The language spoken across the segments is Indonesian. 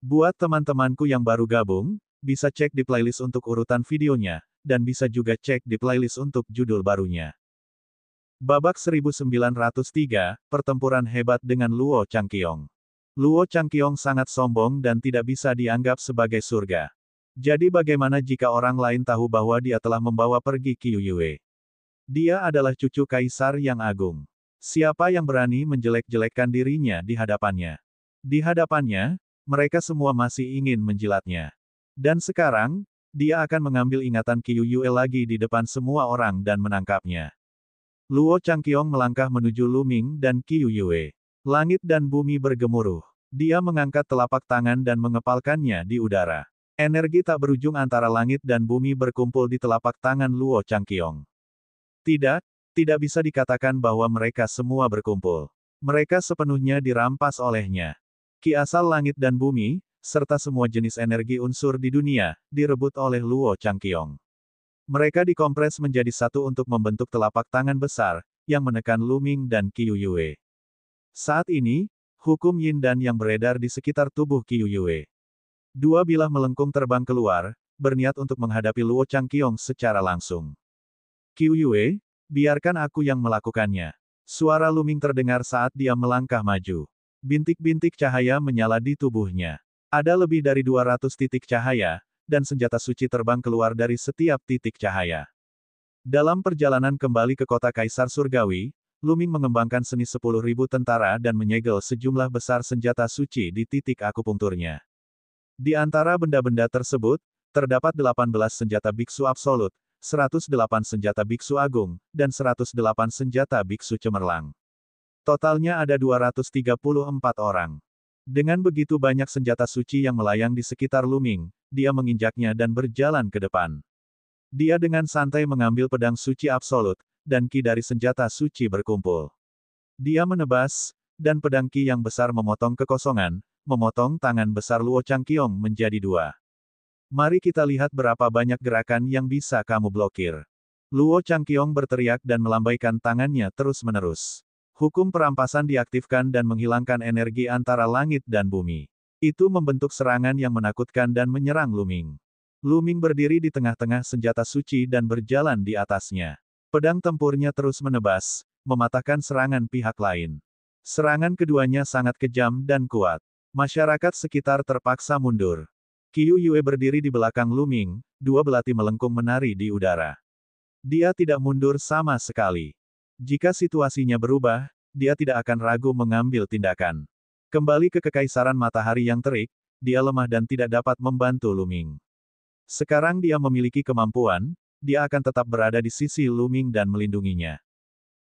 Buat teman-temanku yang baru gabung, bisa cek di playlist untuk urutan videonya, dan bisa juga cek di playlist untuk judul barunya. Babak 1903, Pertempuran Hebat dengan Luo Changqiong. Luo Changqiong sangat sombong dan tidak bisa dianggap sebagai surga. Jadi bagaimana jika orang lain tahu bahwa dia telah membawa pergi Qiu Yue? Dia adalah cucu kaisar yang agung. Siapa yang berani menjelek-jelekkan dirinya di hadapannya? Di hadapannya, mereka semua masih ingin menjilatnya. Dan sekarang, dia akan mengambil ingatan Qiu Yue lagi di depan semua orang dan menangkapnya. Luo Changqiong melangkah menuju Luming dan Qiu Yue. Langit dan bumi bergemuruh. Dia mengangkat telapak tangan dan mengepalkannya di udara. Energi tak berujung antara langit dan bumi berkumpul di telapak tangan Luo Changqiong. Tidak, tidak bisa dikatakan bahwa mereka semua berkumpul. Mereka sepenuhnya dirampas olehnya. Ki asal langit dan bumi, serta semua jenis energi unsur di dunia, direbut oleh Luo Changqiong. Mereka dikompres menjadi satu untuk membentuk telapak tangan besar, yang menekan Luming dan Qiu Yue. Saat ini, hukum Yin Dan yang beredar di sekitar tubuh Qiu Yue. Dua bilah melengkung terbang keluar, berniat untuk menghadapi Luo Changqiong secara langsung. Qiu Yue, biarkan aku yang melakukannya. Suara Luming terdengar saat dia melangkah maju. Bintik-bintik cahaya menyala di tubuhnya. Ada lebih dari 200 titik cahaya, dan senjata suci terbang keluar dari setiap titik cahaya. Dalam perjalanan kembali ke kota Kaisar Surgawi, Luming mengembangkan seni 10.000 tentara dan menyegel sejumlah besar senjata suci di titik akupunkturnya. Di antara benda-benda tersebut, terdapat 18 senjata biksu absolut, 108 senjata biksu agung, dan 108 senjata biksu cemerlang. Totalnya ada 234 orang. Dengan begitu banyak senjata suci yang melayang di sekitar Luming, dia menginjaknya dan berjalan ke depan. Dia dengan santai mengambil pedang suci absolut, dan ki dari senjata suci berkumpul. Dia menebas, dan pedang ki yang besar memotong kekosongan, memotong tangan besar Luo Changqiong menjadi dua. Mari kita lihat berapa banyak gerakan yang bisa kamu blokir. Luo Changqiong berteriak dan melambaikan tangannya terus-menerus. Hukum perampasan diaktifkan dan menghilangkan energi antara langit dan bumi. Itu membentuk serangan yang menakutkan dan menyerang Luming. Luming berdiri di tengah-tengah senjata suci dan berjalan di atasnya. Pedang tempurnya terus menebas, mematahkan serangan pihak lain. Serangan keduanya sangat kejam dan kuat. Masyarakat sekitar terpaksa mundur. Qiu Yue berdiri di belakang Luming, dua belati melengkung menari di udara. Dia tidak mundur sama sekali. Jika situasinya berubah, dia tidak akan ragu mengambil tindakan. Kembali ke Kekaisaran Matahari yang terik, dia lemah dan tidak dapat membantu Luming. Sekarang dia memiliki kemampuan, dia akan tetap berada di sisi Luming dan melindunginya.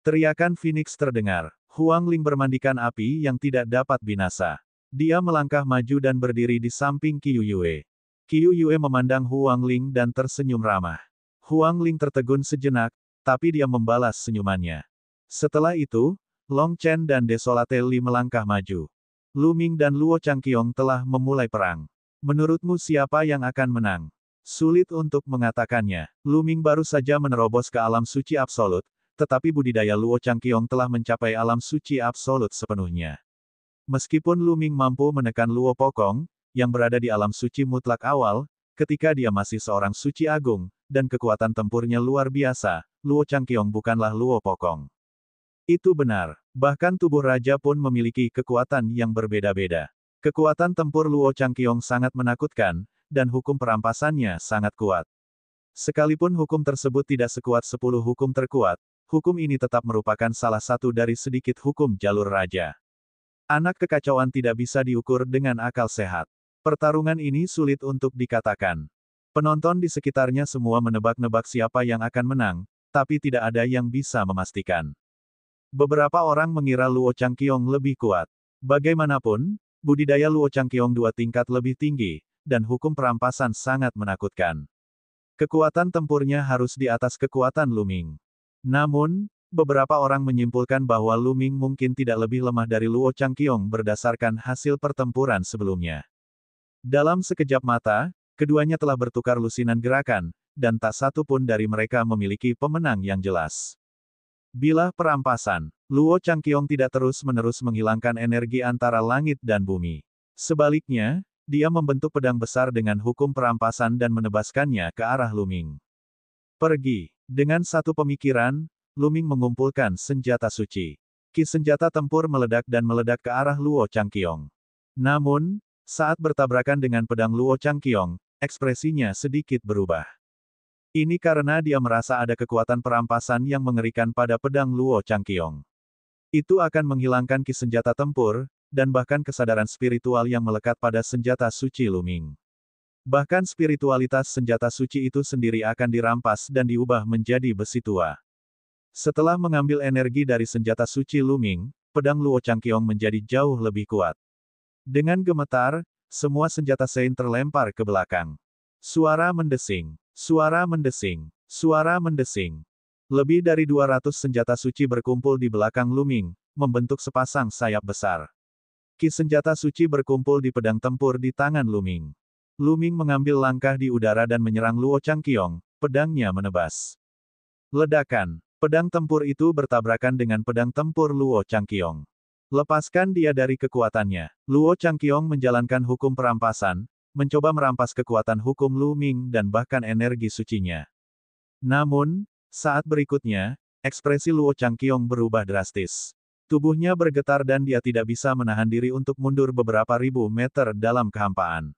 Teriakan Phoenix terdengar. Huang Ling bermandikan api yang tidak dapat binasa. Dia melangkah maju dan berdiri di samping Qiu Yue. Qiu Yue memandang Huang Ling dan tersenyum ramah. Huang Ling tertegun sejenak, tapi dia membalas senyumannya. Setelah itu, Long Chen dan Desolate Li melangkah maju. Luming dan Luo Changqiong telah memulai perang. Menurutmu siapa yang akan menang? Sulit untuk mengatakannya. Luming baru saja menerobos ke alam suci absolut, tetapi budidaya Luo Changqiong telah mencapai alam suci absolut sepenuhnya. Meskipun Luming mampu menekan Luo Pokong, yang berada di alam suci mutlak awal, ketika dia masih seorang suci agung, dan kekuatan tempurnya luar biasa, Luo Changqiong bukanlah Luo Pokong. Itu benar. Bahkan tubuh raja pun memiliki kekuatan yang berbeda-beda. Kekuatan tempur Luo Changqiong sangat menakutkan, dan hukum perampasannya sangat kuat. Sekalipun hukum tersebut tidak sekuat 10 hukum terkuat, hukum ini tetap merupakan salah satu dari sedikit hukum jalur raja. Anak kekacauan tidak bisa diukur dengan akal sehat. Pertarungan ini sulit untuk dikatakan. Penonton di sekitarnya semua menebak-nebak siapa yang akan menang, tapi tidak ada yang bisa memastikan. Beberapa orang mengira Luo Changqiong lebih kuat. Bagaimanapun, budidaya Luo Changqiong 2 tingkat lebih tinggi, dan hukum perampasan sangat menakutkan. Kekuatan tempurnya harus di atas kekuatan Luming. Namun, beberapa orang menyimpulkan bahwa Luming mungkin tidak lebih lemah dari Luo Changqiong berdasarkan hasil pertempuran sebelumnya. Dalam sekejap mata, keduanya telah bertukar lusinan gerakan, dan tak satu pun dari mereka memiliki pemenang yang jelas. Bilah perampasan, Luo Changqiong tidak terus-menerus menghilangkan energi antara langit dan bumi. Sebaliknya, dia membentuk pedang besar dengan hukum perampasan dan menebaskannya ke arah Luming. Pergi. Dengan satu pemikiran, Luming mengumpulkan senjata suci. Ki senjata tempur meledak dan meledak ke arah Luo Changqiong. Namun, saat bertabrakan dengan pedang Luo Changqiong, ekspresinya sedikit berubah. Ini karena dia merasa ada kekuatan perampasan yang mengerikan pada pedang Luo Changqiong. Itu akan menghilangkan ki senjata tempur, dan bahkan kesadaran spiritual yang melekat pada senjata suci Luming. Bahkan spiritualitas senjata suci itu sendiri akan dirampas dan diubah menjadi besi tua. Setelah mengambil energi dari senjata suci Luming, pedang Luo Changqiong menjadi jauh lebih kuat. Dengan gemetar, semua senjata Sein terlempar ke belakang. Suara mendesing, suara mendesing, suara mendesing. Lebih dari 200 senjata suci berkumpul di belakang Luming, membentuk sepasang sayap besar. Ki senjata suci berkumpul di pedang tempur di tangan Luming. Luming mengambil langkah di udara dan menyerang Luo Changqiong, pedangnya menebas. Ledakan. Pedang tempur itu bertabrakan dengan pedang tempur Luo Changqiong. Lepaskan dia dari kekuatannya. Luo Changqiong menjalankan hukum perampasan, mencoba merampas kekuatan hukum Luming dan bahkan energi sucinya. Namun, saat berikutnya, ekspresi Luo Changqiong berubah drastis. Tubuhnya bergetar dan dia tidak bisa menahan diri untuk mundur beberapa ribu meter dalam kehampaan.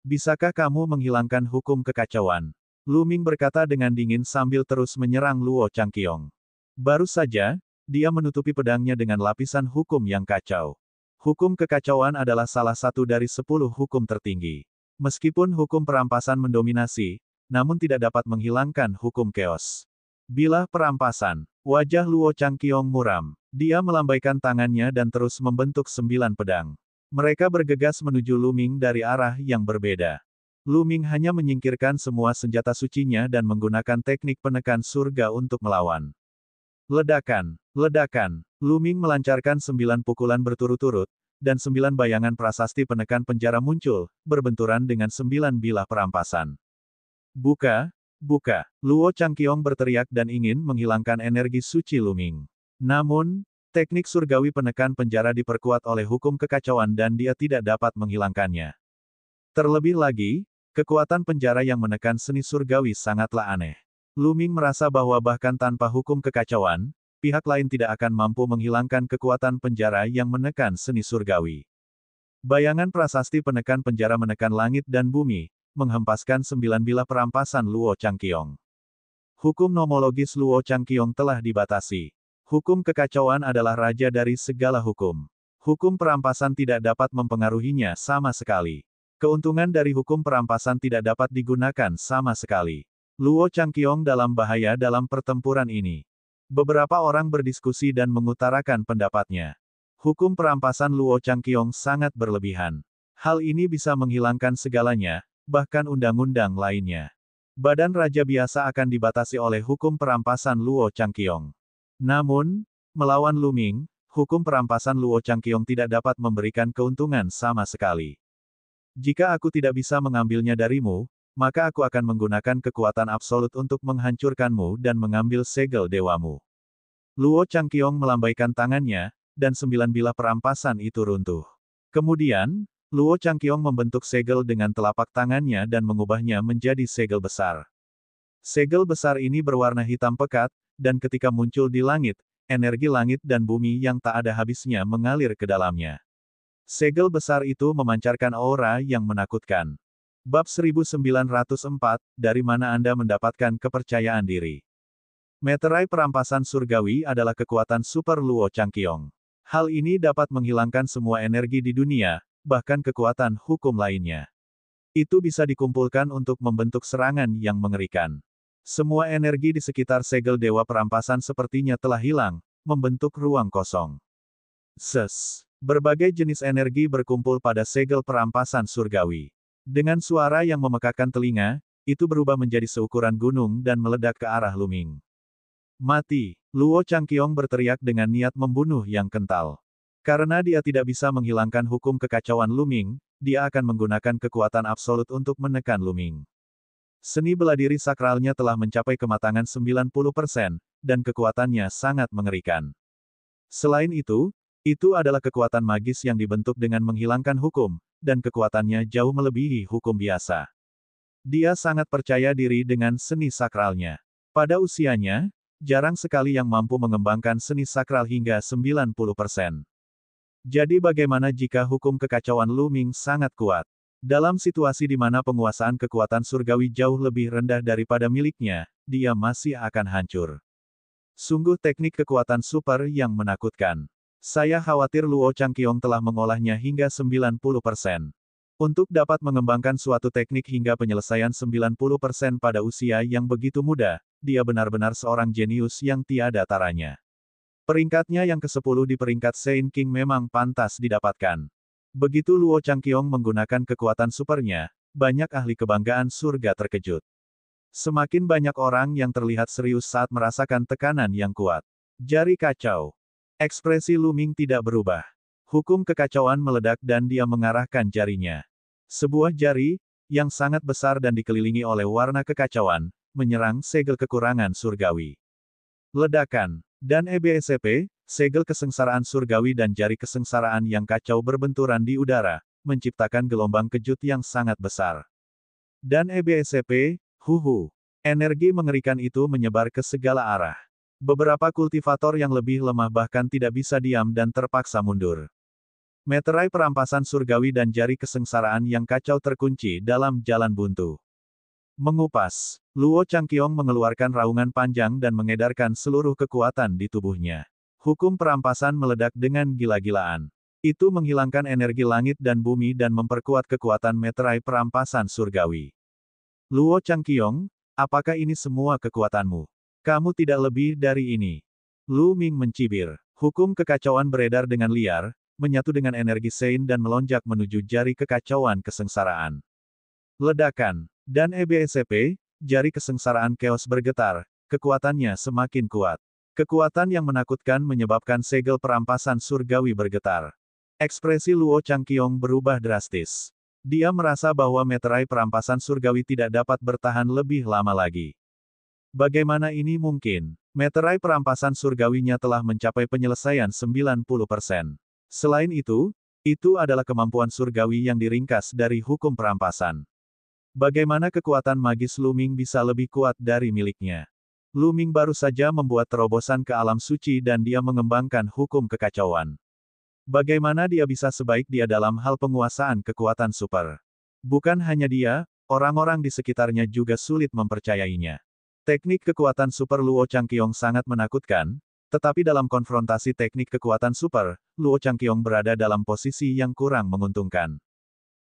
Bisakah kamu menghilangkan hukum kekacauan? Luming berkata dengan dingin sambil terus menyerang Luo Changqiong. Baru saja, dia menutupi pedangnya dengan lapisan hukum yang kacau. Hukum kekacauan adalah salah satu dari 10 hukum tertinggi. Meskipun hukum perampasan mendominasi, namun tidak dapat menghilangkan hukum chaos. Bilah perampasan. Wajah Luo Changqiong muram. Dia melambaikan tangannya dan terus membentuk 9 pedang. Mereka bergegas menuju Luming dari arah yang berbeda. Luming hanya menyingkirkan semua senjata sucinya dan menggunakan teknik penekan surga untuk melawan. Ledakan, ledakan. Luming melancarkan 9 pukulan berturut-turut, dan 9 bayangan prasasti penekan penjara muncul, berbenturan dengan 9 bilah perampasan. Buka, buka. Luo Changqiong berteriak dan ingin menghilangkan energi suci Luming. Namun, teknik surgawi penekan penjara diperkuat oleh hukum kekacauan dan dia tidak dapat menghilangkannya. Terlebih lagi, kekuatan penjara yang menekan seni surgawi sangatlah aneh. Luming merasa bahwa bahkan tanpa hukum kekacauan, pihak lain tidak akan mampu menghilangkan kekuatan penjara yang menekan seni surgawi. Bayangan prasasti penekan penjara menekan langit dan bumi, menghempaskan 9 bilah perampasan Luo Changqiong. Hukum nomologis Luo Changqiong telah dibatasi. Hukum kekacauan adalah raja dari segala hukum. Hukum perampasan tidak dapat mempengaruhinya sama sekali. Keuntungan dari hukum perampasan tidak dapat digunakan sama sekali. Luo Changqiong dalam bahaya dalam pertempuran ini. Beberapa orang berdiskusi dan mengutarakan pendapatnya. Hukum perampasan Luo Changqiong sangat berlebihan. Hal ini bisa menghilangkan segalanya, bahkan undang-undang lainnya. Badan raja biasa akan dibatasi oleh hukum perampasan Luo Changqiong. Namun, melawan Luming, hukum perampasan Luo Changqiong tidak dapat memberikan keuntungan sama sekali. Jika aku tidak bisa mengambilnya darimu, maka aku akan menggunakan kekuatan absolut untuk menghancurkanmu dan mengambil segel dewamu. Luo Changqiong melambaikan tangannya, dan 9 bilah perampasan itu runtuh. Kemudian, Luo Changqiong membentuk segel dengan telapak tangannya dan mengubahnya menjadi segel besar. Segel besar ini berwarna hitam pekat, dan ketika muncul di langit, energi langit dan bumi yang tak ada habisnya mengalir ke dalamnya. Segel besar itu memancarkan aura yang menakutkan. Bab 1904, dari mana Anda mendapatkan kepercayaan diri? Meterai perampasan surgawi adalah kekuatan super Luo Changqiong. Hal ini dapat menghilangkan semua energi di dunia, bahkan kekuatan hukum lainnya. Itu bisa dikumpulkan untuk membentuk serangan yang mengerikan. Semua energi di sekitar segel dewa perampasan sepertinya telah hilang, membentuk ruang kosong. Berbagai jenis energi berkumpul pada segel perampasan surgawi. Dengan suara yang memekakkan telinga, itu berubah menjadi seukuran gunung dan meledak ke arah Luming. Mati! Luo Changqiong berteriak dengan niat membunuh yang kental. Karena dia tidak bisa menghilangkan hukum kekacauan Luming, dia akan menggunakan kekuatan absolut untuk menekan Luming. Seni bela diri sakralnya telah mencapai kematangan 90%, dan kekuatannya sangat mengerikan. Selain itu adalah kekuatan magis yang dibentuk dengan menghilangkan hukum, dan kekuatannya jauh melebihi hukum biasa. Dia sangat percaya diri dengan seni sakralnya. Pada usianya, jarang sekali yang mampu mengembangkan seni sakral hingga 90%. Jadi bagaimana jika hukum kekacauan Lu Ming sangat kuat? Dalam situasi di mana penguasaan kekuatan surgawi jauh lebih rendah daripada miliknya, dia masih akan hancur. Sungguh teknik kekuatan super yang menakutkan. Saya khawatir Luo Changqiong telah mengolahnya hingga 90%. Untuk dapat mengembangkan suatu teknik hingga penyelesaian 90% pada usia yang begitu muda, dia benar-benar seorang jenius yang tiada taranya. Peringkatnya yang ke-10 di peringkat Saint King memang pantas didapatkan. Begitu Luo Changqiong menggunakan kekuatan supernya, banyak ahli kebanggaan surga terkejut. Semakin banyak orang yang terlihat serius saat merasakan tekanan yang kuat. Jari kacau. Ekspresi Lu Ming tidak berubah. Hukum kekacauan meledak dan dia mengarahkan jarinya. Sebuah jari, yang sangat besar dan dikelilingi oleh warna kekacauan, menyerang segel kekurangan surgawi. Ledakan. Dan EBSCP, segel kesengsaraan surgawi dan jari kesengsaraan yang kacau berbenturan di udara, menciptakan gelombang kejut yang sangat besar. Dan EBSCP, energi mengerikan itu menyebar ke segala arah. Beberapa kultivator yang lebih lemah bahkan tidak bisa diam dan terpaksa mundur. Meterai perampasan surgawi dan jari kesengsaraan yang kacau terkunci dalam jalan buntu. Mengupas, Luo Changqiong mengeluarkan raungan panjang dan mengedarkan seluruh kekuatan di tubuhnya. Hukum perampasan meledak dengan gila-gilaan. Itu menghilangkan energi langit dan bumi dan memperkuat kekuatan meterai perampasan surgawi. Luo Changqiong, apakah ini semua kekuatanmu? Kamu tidak lebih dari ini. Lu Ming mencibir. Hukum kekacauan beredar dengan liar, menyatu dengan energi Sein dan melonjak menuju jari kekacauan kesengsaraan. Ledakan. Dan EBSCP, jari kesengsaraan Chaos bergetar, kekuatannya semakin kuat. Kekuatan yang menakutkan menyebabkan segel perampasan surgawi bergetar. Ekspresi Luo Changqiong berubah drastis. Dia merasa bahwa meterai perampasan surgawi tidak dapat bertahan lebih lama lagi. Bagaimana ini mungkin? Meterai perampasan surgawinya telah mencapai penyelesaian 90%. Selain itu adalah kemampuan surgawi yang diringkas dari hukum perampasan. Bagaimana kekuatan magis Lu Ming bisa lebih kuat dari miliknya? Lu Ming baru saja membuat terobosan ke alam suci dan dia mengembangkan hukum kekacauan. Bagaimana dia bisa sebaik dia dalam hal penguasaan kekuatan super? Bukan hanya dia, orang-orang di sekitarnya juga sulit mempercayainya. Teknik kekuatan super Luo Changqiong sangat menakutkan, tetapi dalam konfrontasi teknik kekuatan super, Luo Changqiong berada dalam posisi yang kurang menguntungkan.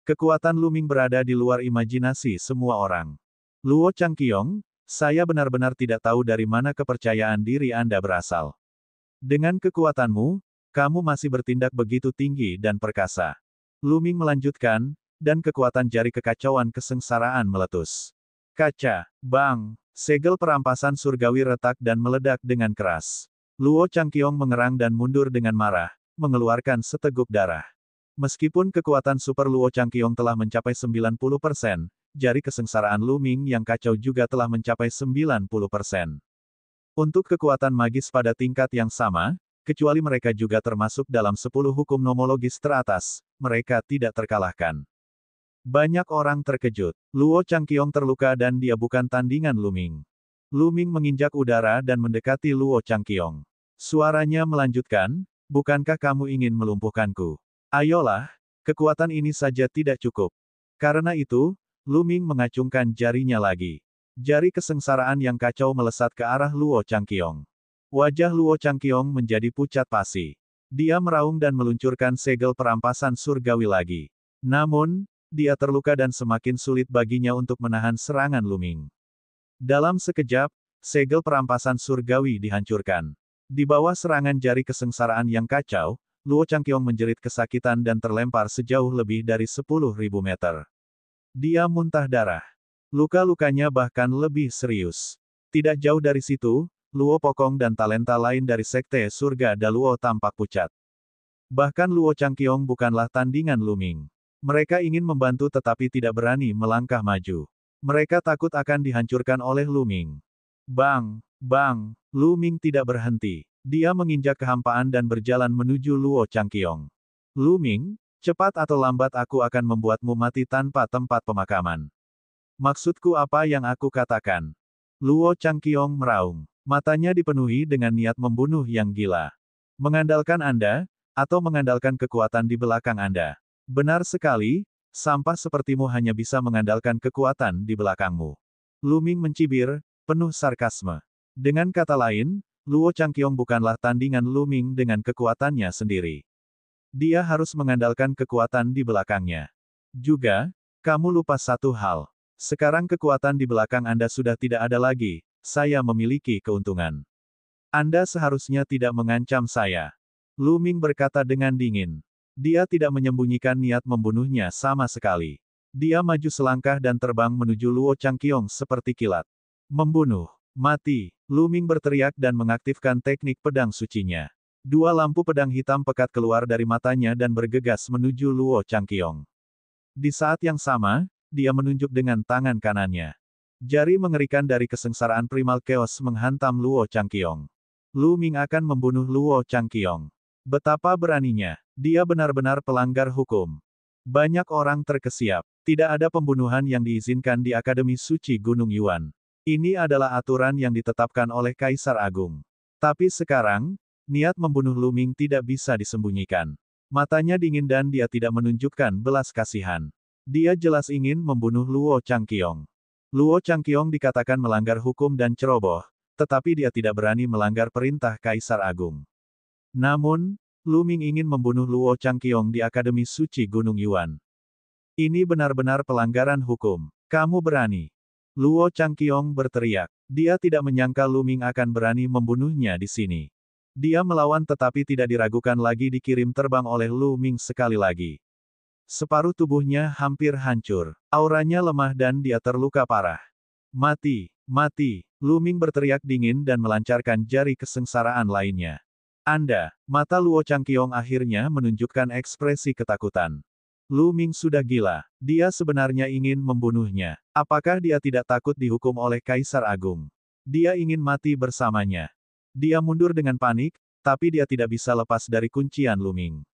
Kekuatan Lu Ming berada di luar imajinasi semua orang. Luo Changqiong, saya benar-benar tidak tahu dari mana kepercayaan diri Anda berasal. Dengan kekuatanmu, kamu masih bertindak begitu tinggi dan perkasa. Lu Ming melanjutkan, dan kekuatan jari kekacauan kesengsaraan meletus. Kaca, bang, segel perampasan surgawi retak dan meledak dengan keras. Luo Changqiong mengerang dan mundur dengan marah, mengeluarkan seteguk darah. Meskipun kekuatan super Luo Changqiong telah mencapai 90%, jari kesengsaraan Lu Ming yang kacau juga telah mencapai 90%. Untuk kekuatan magis pada tingkat yang sama, kecuali mereka juga termasuk dalam 10 hukum nomologis teratas, mereka tidak terkalahkan. Banyak orang terkejut. Luo Changqiong terluka dan dia bukan tandingan Lu Ming. Lu Ming menginjak udara dan mendekati Luo Changqiong. Suaranya melanjutkan, bukankah kamu ingin melumpuhkanku? Ayolah, kekuatan ini saja tidak cukup. Karena itu, Lu Ming mengacungkan jarinya lagi. Jari kesengsaraan yang kacau melesat ke arah Luo Changqiong. Wajah Luo Changqiong menjadi pucat pasi. Dia meraung dan meluncurkan segel perampasan surgawi lagi. Namun, dia terluka dan semakin sulit baginya untuk menahan serangan Lu Ming. Dalam sekejap, segel perampasan surgawi dihancurkan. Di bawah serangan jari kesengsaraan yang kacau, Luo Changqiong menjerit kesakitan dan terlempar sejauh lebih dari 10.000 meter. Dia muntah darah. Luka-lukanya bahkan lebih serius. Tidak jauh dari situ, Luo Pokong dan talenta lain dari Sekte Surga Daluo tampak pucat. Bahkan Luo Changqiong bukanlah tandingan Lu Ming. Mereka ingin membantu tetapi tidak berani melangkah maju. Mereka takut akan dihancurkan oleh Lu Ming. Bang, bang, Lu Ming tidak berhenti. Dia menginjak kehampaan dan berjalan menuju Luo Changqiong. Lu Ming, Cepat atau lambat aku akan membuatmu mati tanpa tempat pemakaman. Maksudku apa yang aku katakan? Luo Changqiong meraung. Matanya dipenuhi dengan niat membunuh yang gila. Mengandalkan Anda, atau mengandalkan kekuatan di belakang Anda. Benar sekali, sampah sepertimu hanya bisa mengandalkan kekuatan di belakangmu. Lu Ming mencibir, penuh sarkasme. Dengan kata lain, Luo Changqiong bukanlah tandingan Lu Ming dengan kekuatannya sendiri. Dia harus mengandalkan kekuatan di belakangnya. Juga, kamu lupa satu hal. Sekarang kekuatan di belakang Anda sudah tidak ada lagi, saya memiliki keuntungan. Anda seharusnya tidak mengancam saya. Lu Ming berkata dengan dingin. Dia tidak menyembunyikan niat membunuhnya sama sekali. Dia maju selangkah dan terbang menuju Luo Changqiong seperti kilat. Membunuh. Mati. Lu Ming berteriak dan mengaktifkan teknik pedang sucinya. Dua lampu pedang hitam pekat keluar dari matanya dan bergegas menuju Luo Changqiong. Di saat yang sama, dia menunjuk dengan tangan kanannya. Jari mengerikan dari kesengsaraan primal chaos menghantam Luo Changqiong. Lu Ming akan membunuh Luo Changqiong. Betapa beraninya. Dia benar-benar pelanggar hukum. Banyak orang terkesiap. Tidak ada pembunuhan yang diizinkan di Akademi Suci Gunung Yuan. Ini adalah aturan yang ditetapkan oleh Kaisar Agung. Tapi sekarang, niat membunuh Lu Ming tidak bisa disembunyikan. Matanya dingin dan dia tidak menunjukkan belas kasihan. Dia jelas ingin membunuh Luo Changqiong. Luo Changqiong dikatakan melanggar hukum dan ceroboh, tetapi dia tidak berani melanggar perintah Kaisar Agung. Namun, Lu Ming ingin membunuh Luo Changqiong di Akademi Suci Gunung Yuan. Ini benar-benar pelanggaran hukum. Kamu berani. Luo Changqiong berteriak. Dia tidak menyangka Lu Ming akan berani membunuhnya di sini. Dia melawan tetapi tidak diragukan lagi dikirim terbang oleh Lu Ming sekali lagi. Separuh tubuhnya hampir hancur. Auranya lemah dan dia terluka parah. Mati, mati. Lu Ming berteriak dingin dan melancarkan jari kesengsaraan lainnya. Mata Luo Changqiong akhirnya menunjukkan ekspresi ketakutan. Lu Ming sudah gila. Dia sebenarnya ingin membunuhnya. Apakah dia tidak takut dihukum oleh Kaisar Agung? Dia ingin mati bersamanya. Dia mundur dengan panik, tapi dia tidak bisa lepas dari kuncian Lu Ming.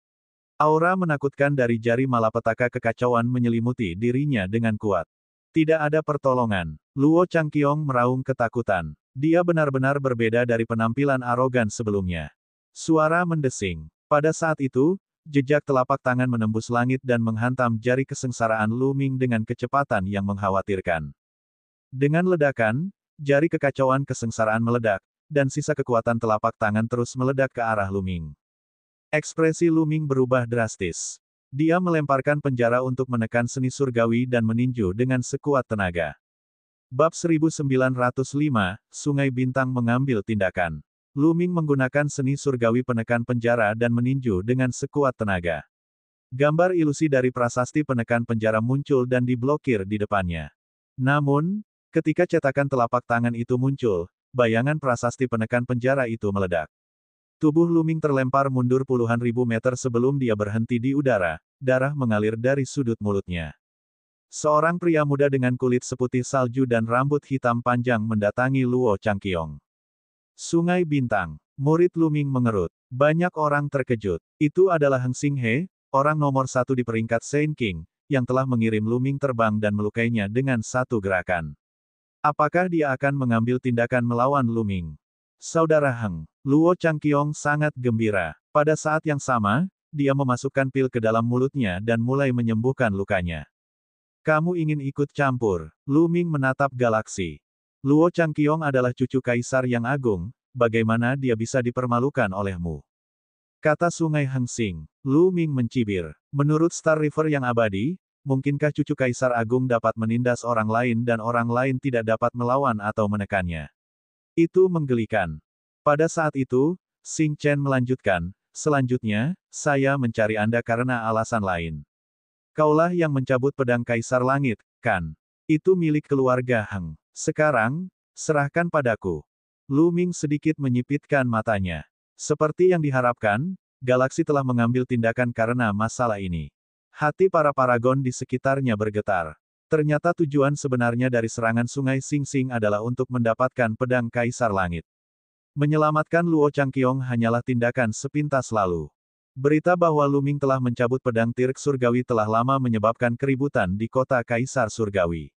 Aura menakutkan dari jari malapetaka kekacauan menyelimuti dirinya dengan kuat. Tidak ada pertolongan. Luo Changqiong meraung ketakutan. Dia benar-benar berbeda dari penampilan arogan sebelumnya. Suara mendesing. Pada saat itu, jejak telapak tangan menembus langit dan menghantam jari kesengsaraan Lu Ming dengan kecepatan yang mengkhawatirkan. Dengan ledakan, jari kekacauan kesengsaraan meledak, dan sisa kekuatan telapak tangan terus meledak ke arah Lu Ming. Ekspresi Lu Ming berubah drastis. Dia melemparkan penjara untuk menekan seni surgawi dan meninju dengan sekuat tenaga. Bab 1905, Sungai Bintang mengambil tindakan. Lu Ming menggunakan seni surgawi penekan penjara dan meninju dengan sekuat tenaga. Gambar ilusi dari prasasti penekan penjara muncul dan diblokir di depannya. Namun, ketika cetakan telapak tangan itu muncul, bayangan prasasti penekan penjara itu meledak. Tubuh Lu Ming terlempar mundur puluhan ribu meter sebelum dia berhenti di udara, darah mengalir dari sudut mulutnya. Seorang pria muda dengan kulit seputih salju dan rambut hitam panjang mendatangi Luo Changqiong. Sungai Bintang. Murid Lu Ming mengerut. Banyak orang terkejut. Itu adalah Heng Xinghe, orang nomor satu di peringkat Saint King, yang telah mengirim Lu Ming terbang dan melukainya dengan satu gerakan. Apakah dia akan mengambil tindakan melawan Lu Ming? Saudara Heng. Luo Changqiong sangat gembira. Pada saat yang sama, dia memasukkan pil ke dalam mulutnya dan mulai menyembuhkan lukanya. Kamu ingin ikut campur? Lu Ming menatap galaksi. Luo Changqiong adalah cucu kaisar yang agung, bagaimana dia bisa dipermalukan olehmu? Kata Sungai Heng Xing. Lu Ming mencibir. Menurut Star River yang abadi, mungkinkah cucu kaisar agung dapat menindas orang lain dan orang lain tidak dapat melawan atau menekannya? Itu menggelikan. Pada saat itu, Xing Chen melanjutkan, selanjutnya, saya mencari Anda karena alasan lain. Kaulah yang mencabut pedang Kaisar Langit, kan? Itu milik keluarga Heng. Sekarang, serahkan padaku. Lu Ming sedikit menyipitkan matanya. Seperti yang diharapkan, galaksi telah mengambil tindakan karena masalah ini. Hati para paragon di sekitarnya bergetar. Ternyata tujuan sebenarnya dari serangan Sungai Sing Sing adalah untuk mendapatkan pedang Kaisar Langit. Menyelamatkan Luo Changqiong hanyalah tindakan sepintas lalu. Berita bahwa Luming telah mencabut pedang Tirk Surgawi telah lama menyebabkan keributan di kota Kaisar Surgawi.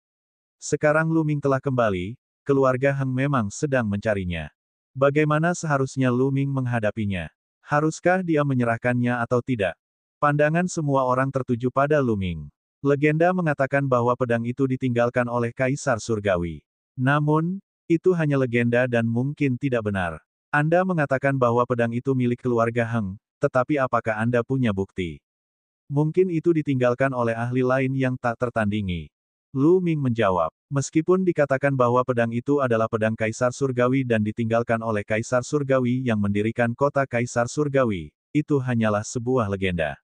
Sekarang Luming telah kembali, keluarga Heng memang sedang mencarinya. Bagaimana seharusnya Luming menghadapinya? Haruskah dia menyerahkannya atau tidak? Pandangan semua orang tertuju pada Luming. Legenda mengatakan bahwa pedang itu ditinggalkan oleh Kaisar Surgawi. Namun, itu hanya legenda dan mungkin tidak benar. Anda mengatakan bahwa pedang itu milik keluarga Heng, tetapi apakah Anda punya bukti? Mungkin itu ditinggalkan oleh ahli lain yang tak tertandingi. Lu Ming menjawab, meskipun dikatakan bahwa pedang itu adalah pedang Kaisar Surgawi dan ditinggalkan oleh Kaisar Surgawi yang mendirikan kota Kaisar Surgawi, itu hanyalah sebuah legenda.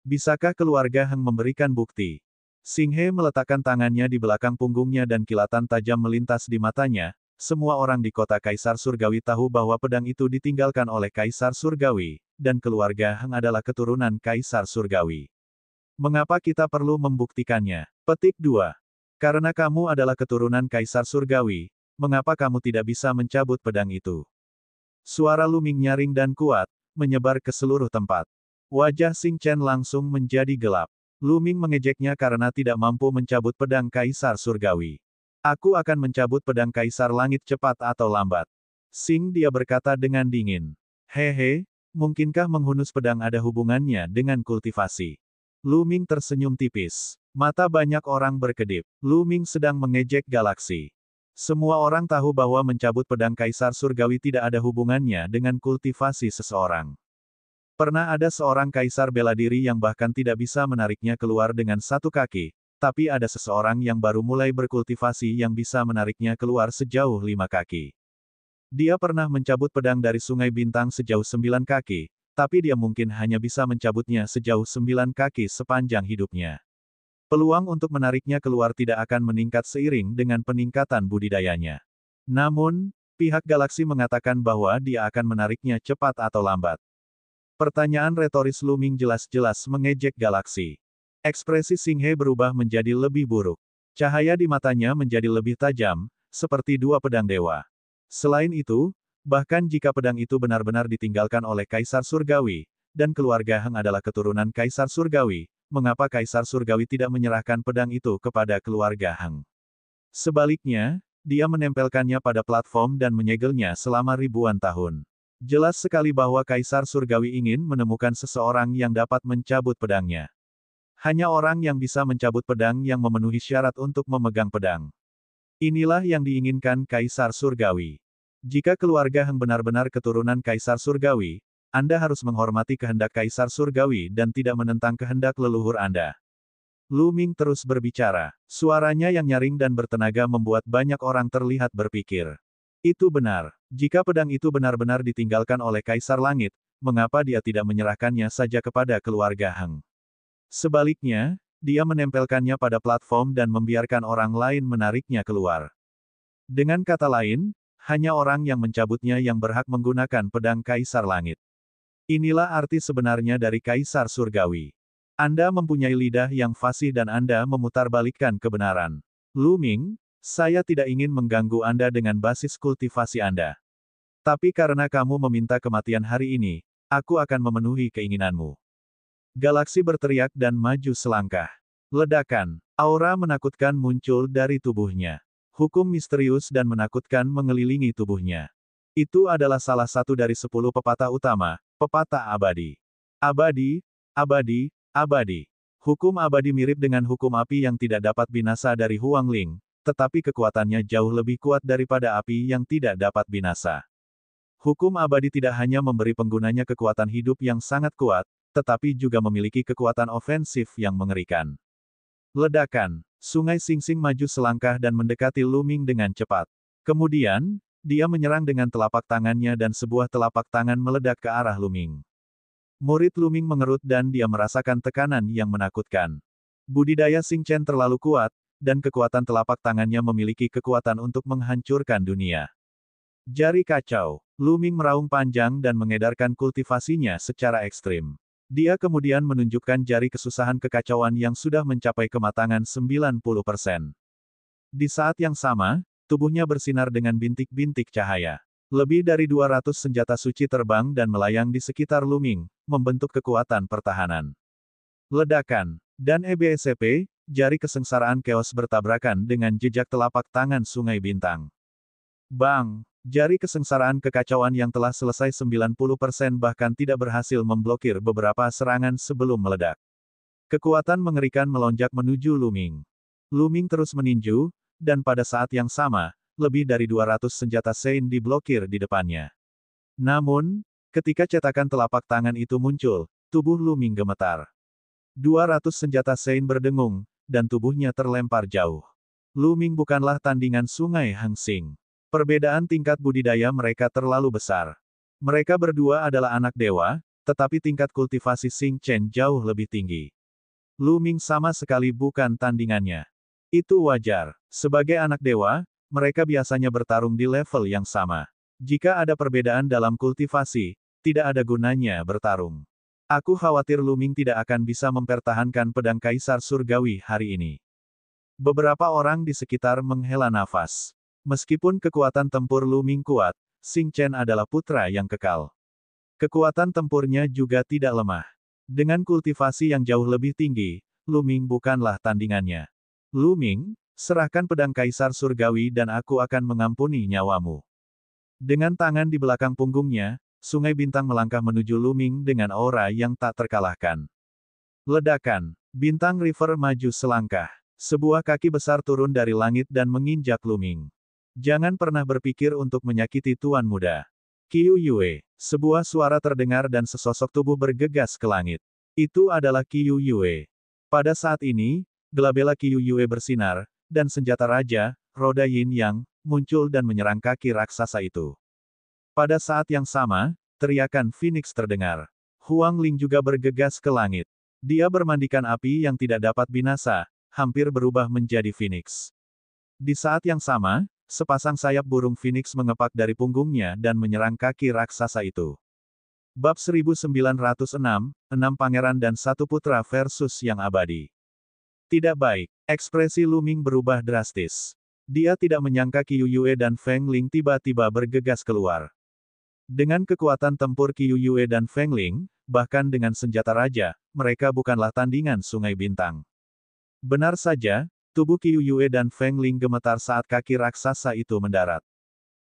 Bisakah keluarga Heng memberikan bukti? Xing He meletakkan tangannya di belakang punggungnya dan kilatan tajam melintas di matanya. Semua orang di kota Kaisar Surgawi tahu bahwa pedang itu ditinggalkan oleh Kaisar Surgawi, dan keluarga Heng adalah keturunan Kaisar Surgawi. Mengapa kita perlu membuktikannya? Petik 2. Karena kamu adalah keturunan Kaisar Surgawi, mengapa kamu tidak bisa mencabut pedang itu? Suara Luming nyaring dan kuat, menyebar ke seluruh tempat. Wajah Xing Chen langsung menjadi gelap. Luming mengejeknya karena tidak mampu mencabut pedang Kaisar Surgawi. Aku akan mencabut pedang Kaisar Langit cepat atau lambat. Xing dia berkata dengan dingin. Hehe, mungkinkah menghunus pedang ada hubungannya dengan kultivasi? Luming tersenyum tipis. Mata banyak orang berkedip. Luming sedang mengejek galaksi. Semua orang tahu bahwa mencabut pedang Kaisar Surgawi tidak ada hubungannya dengan kultivasi seseorang. Pernah ada seorang kaisar bela diri yang bahkan tidak bisa menariknya keluar dengan satu kaki, tapi ada seseorang yang baru mulai berkultivasi yang bisa menariknya keluar sejauh 5 kaki. Dia pernah mencabut pedang dari Sungai Bintang sejauh 9 kaki, tapi dia mungkin hanya bisa mencabutnya sejauh 9 kaki sepanjang hidupnya. Peluang untuk menariknya keluar tidak akan meningkat seiring dengan peningkatan budidayanya. Namun, pihak galaksi mengatakan bahwa dia akan menariknya cepat atau lambat. Pertanyaan retoris Luming jelas-jelas mengejek galaksi. Ekspresi Xing He berubah menjadi lebih buruk. Cahaya di matanya menjadi lebih tajam, seperti dua pedang dewa. Selain itu, bahkan jika pedang itu benar-benar ditinggalkan oleh Kaisar Surgawi, dan keluarga Heng adalah keturunan Kaisar Surgawi, mengapa Kaisar Surgawi tidak menyerahkan pedang itu kepada keluarga Heng? Sebaliknya, dia menempelkannya pada platform dan menyegelnya selama ribuan tahun. Jelas sekali bahwa Kaisar Surgawi ingin menemukan seseorang yang dapat mencabut pedangnya. Hanya orang yang bisa mencabut pedang yang memenuhi syarat untuk memegang pedang. Inilah yang diinginkan Kaisar Surgawi. Jika keluarga Heng benar-benar keturunan Kaisar Surgawi, Anda harus menghormati kehendak Kaisar Surgawi dan tidak menentang kehendak leluhur Anda. Luming terus berbicara. Suaranya yang nyaring dan bertenaga membuat banyak orang terlihat berpikir. Itu benar. Jika pedang itu benar-benar ditinggalkan oleh Kaisar Langit, mengapa dia tidak menyerahkannya saja kepada keluarga Heng? Sebaliknya, dia menempelkannya pada platform dan membiarkan orang lain menariknya keluar. Dengan kata lain, hanya orang yang mencabutnya yang berhak menggunakan pedang Kaisar Langit. Inilah arti sebenarnya dari Kaisar Surgawi. Anda mempunyai lidah yang fasih dan Anda memutarbalikkan kebenaran. Luming, saya tidak ingin mengganggu Anda dengan basis kultivasi Anda. Tapi karena kamu meminta kematian hari ini, aku akan memenuhi keinginanmu. Galaksi berteriak dan maju selangkah. Ledakan, aura menakutkan muncul dari tubuhnya. Hukum misterius dan menakutkan mengelilingi tubuhnya. Itu adalah salah satu dari 10 pepatah utama, pepatah abadi. Abadi, abadi, abadi. Hukum abadi mirip dengan hukum api yang tidak dapat binasa dari Huang Ling, tetapi kekuatannya jauh lebih kuat daripada api yang tidak dapat binasa. Hukum abadi tidak hanya memberi penggunanya kekuatan hidup yang sangat kuat, tetapi juga memiliki kekuatan ofensif yang mengerikan. Ledakan, Sungai Singsing maju selangkah dan mendekati Luming dengan cepat. Kemudian, dia menyerang dengan telapak tangannya dan sebuah telapak tangan meledak ke arah Luming. Murid Luming mengerut dan dia merasakan tekanan yang menakutkan. Budidaya Xing Chen terlalu kuat, dan kekuatan telapak tangannya memiliki kekuatan untuk menghancurkan dunia. Jari kacau. Luming meraung panjang dan mengedarkan kultivasinya secara ekstrim. Dia kemudian menunjukkan jari kesusahan kekacauan yang sudah mencapai kematangan 90%. Di saat yang sama, tubuhnya bersinar dengan bintik-bintik cahaya. Lebih dari 200 senjata suci terbang dan melayang di sekitar Luming, membentuk kekuatan pertahanan. Ledakan. Dan EBSCP, jari kesengsaraan keos bertabrakan dengan jejak telapak tangan Sungai Bintang. Bang! Jari kesengsaraan kekacauan yang telah selesai 90% bahkan tidak berhasil memblokir beberapa serangan sebelum meledak. Kekuatan mengerikan melonjak menuju Luming. Luming terus meninju, dan pada saat yang sama, lebih dari 200 senjata Sein diblokir di depannya. Namun, ketika cetakan telapak tangan itu muncul, tubuh Luming gemetar. 200 senjata Sein berdengung, dan tubuhnya terlempar jauh. Luming bukanlah tandingan Sungai Hengxing. Perbedaan tingkat budidaya mereka terlalu besar. Mereka berdua adalah anak dewa, tetapi tingkat kultivasi Xing Chen jauh lebih tinggi. Luming sama sekali bukan tandingannya. Itu wajar. Sebagai anak dewa, mereka biasanya bertarung di level yang sama. Jika ada perbedaan dalam kultivasi, tidak ada gunanya bertarung. Aku khawatir Luming tidak akan bisa mempertahankan pedang Kaisar Surgawi hari ini. Beberapa orang di sekitar menghela nafas. Meskipun kekuatan tempur Luming kuat, Xing Chen adalah putra yang kekal. Kekuatan tempurnya juga tidak lemah. Dengan kultivasi yang jauh lebih tinggi, Luming bukanlah tandingannya. Luming, serahkan pedang Kaisar Surgawi dan aku akan mengampuni nyawamu. Dengan tangan di belakang punggungnya, Sungai Bintang melangkah menuju Luming dengan aura yang tak terkalahkan. Ledakan. Bintang River maju selangkah. Sebuah kaki besar turun dari langit dan menginjak Luming. Jangan pernah berpikir untuk menyakiti Tuan Muda. Qiu Yue. Sebuah suara terdengar dan sesosok tubuh bergegas ke langit. Itu adalah Qiu Yue. Pada saat ini, gelabela Qiu Yue bersinar, dan senjata raja, roda yin yang, muncul dan menyerang kaki raksasa itu. Pada saat yang sama, teriakan Phoenix terdengar. Huang Ling juga bergegas ke langit. Dia bermandikan api yang tidak dapat binasa, hampir berubah menjadi Phoenix. Di saat yang sama, sepasang sayap burung Phoenix mengepak dari punggungnya dan menyerang kaki raksasa itu. Bab 1906, 6 Pangeran dan 1 Putra versus Yang Abadi. Tidak baik. Ekspresi Luming berubah drastis. Dia tidak menyangka Qiu Yue dan Feng Ling tiba-tiba bergegas keluar. Dengan kekuatan tempur Qiu Yue dan Feng Ling, bahkan dengan senjata raja, mereka bukanlah tandingan Sungai Bintang. Benar saja, tubuh Qiu Yue dan Feng Ling gemetar saat kaki raksasa itu mendarat.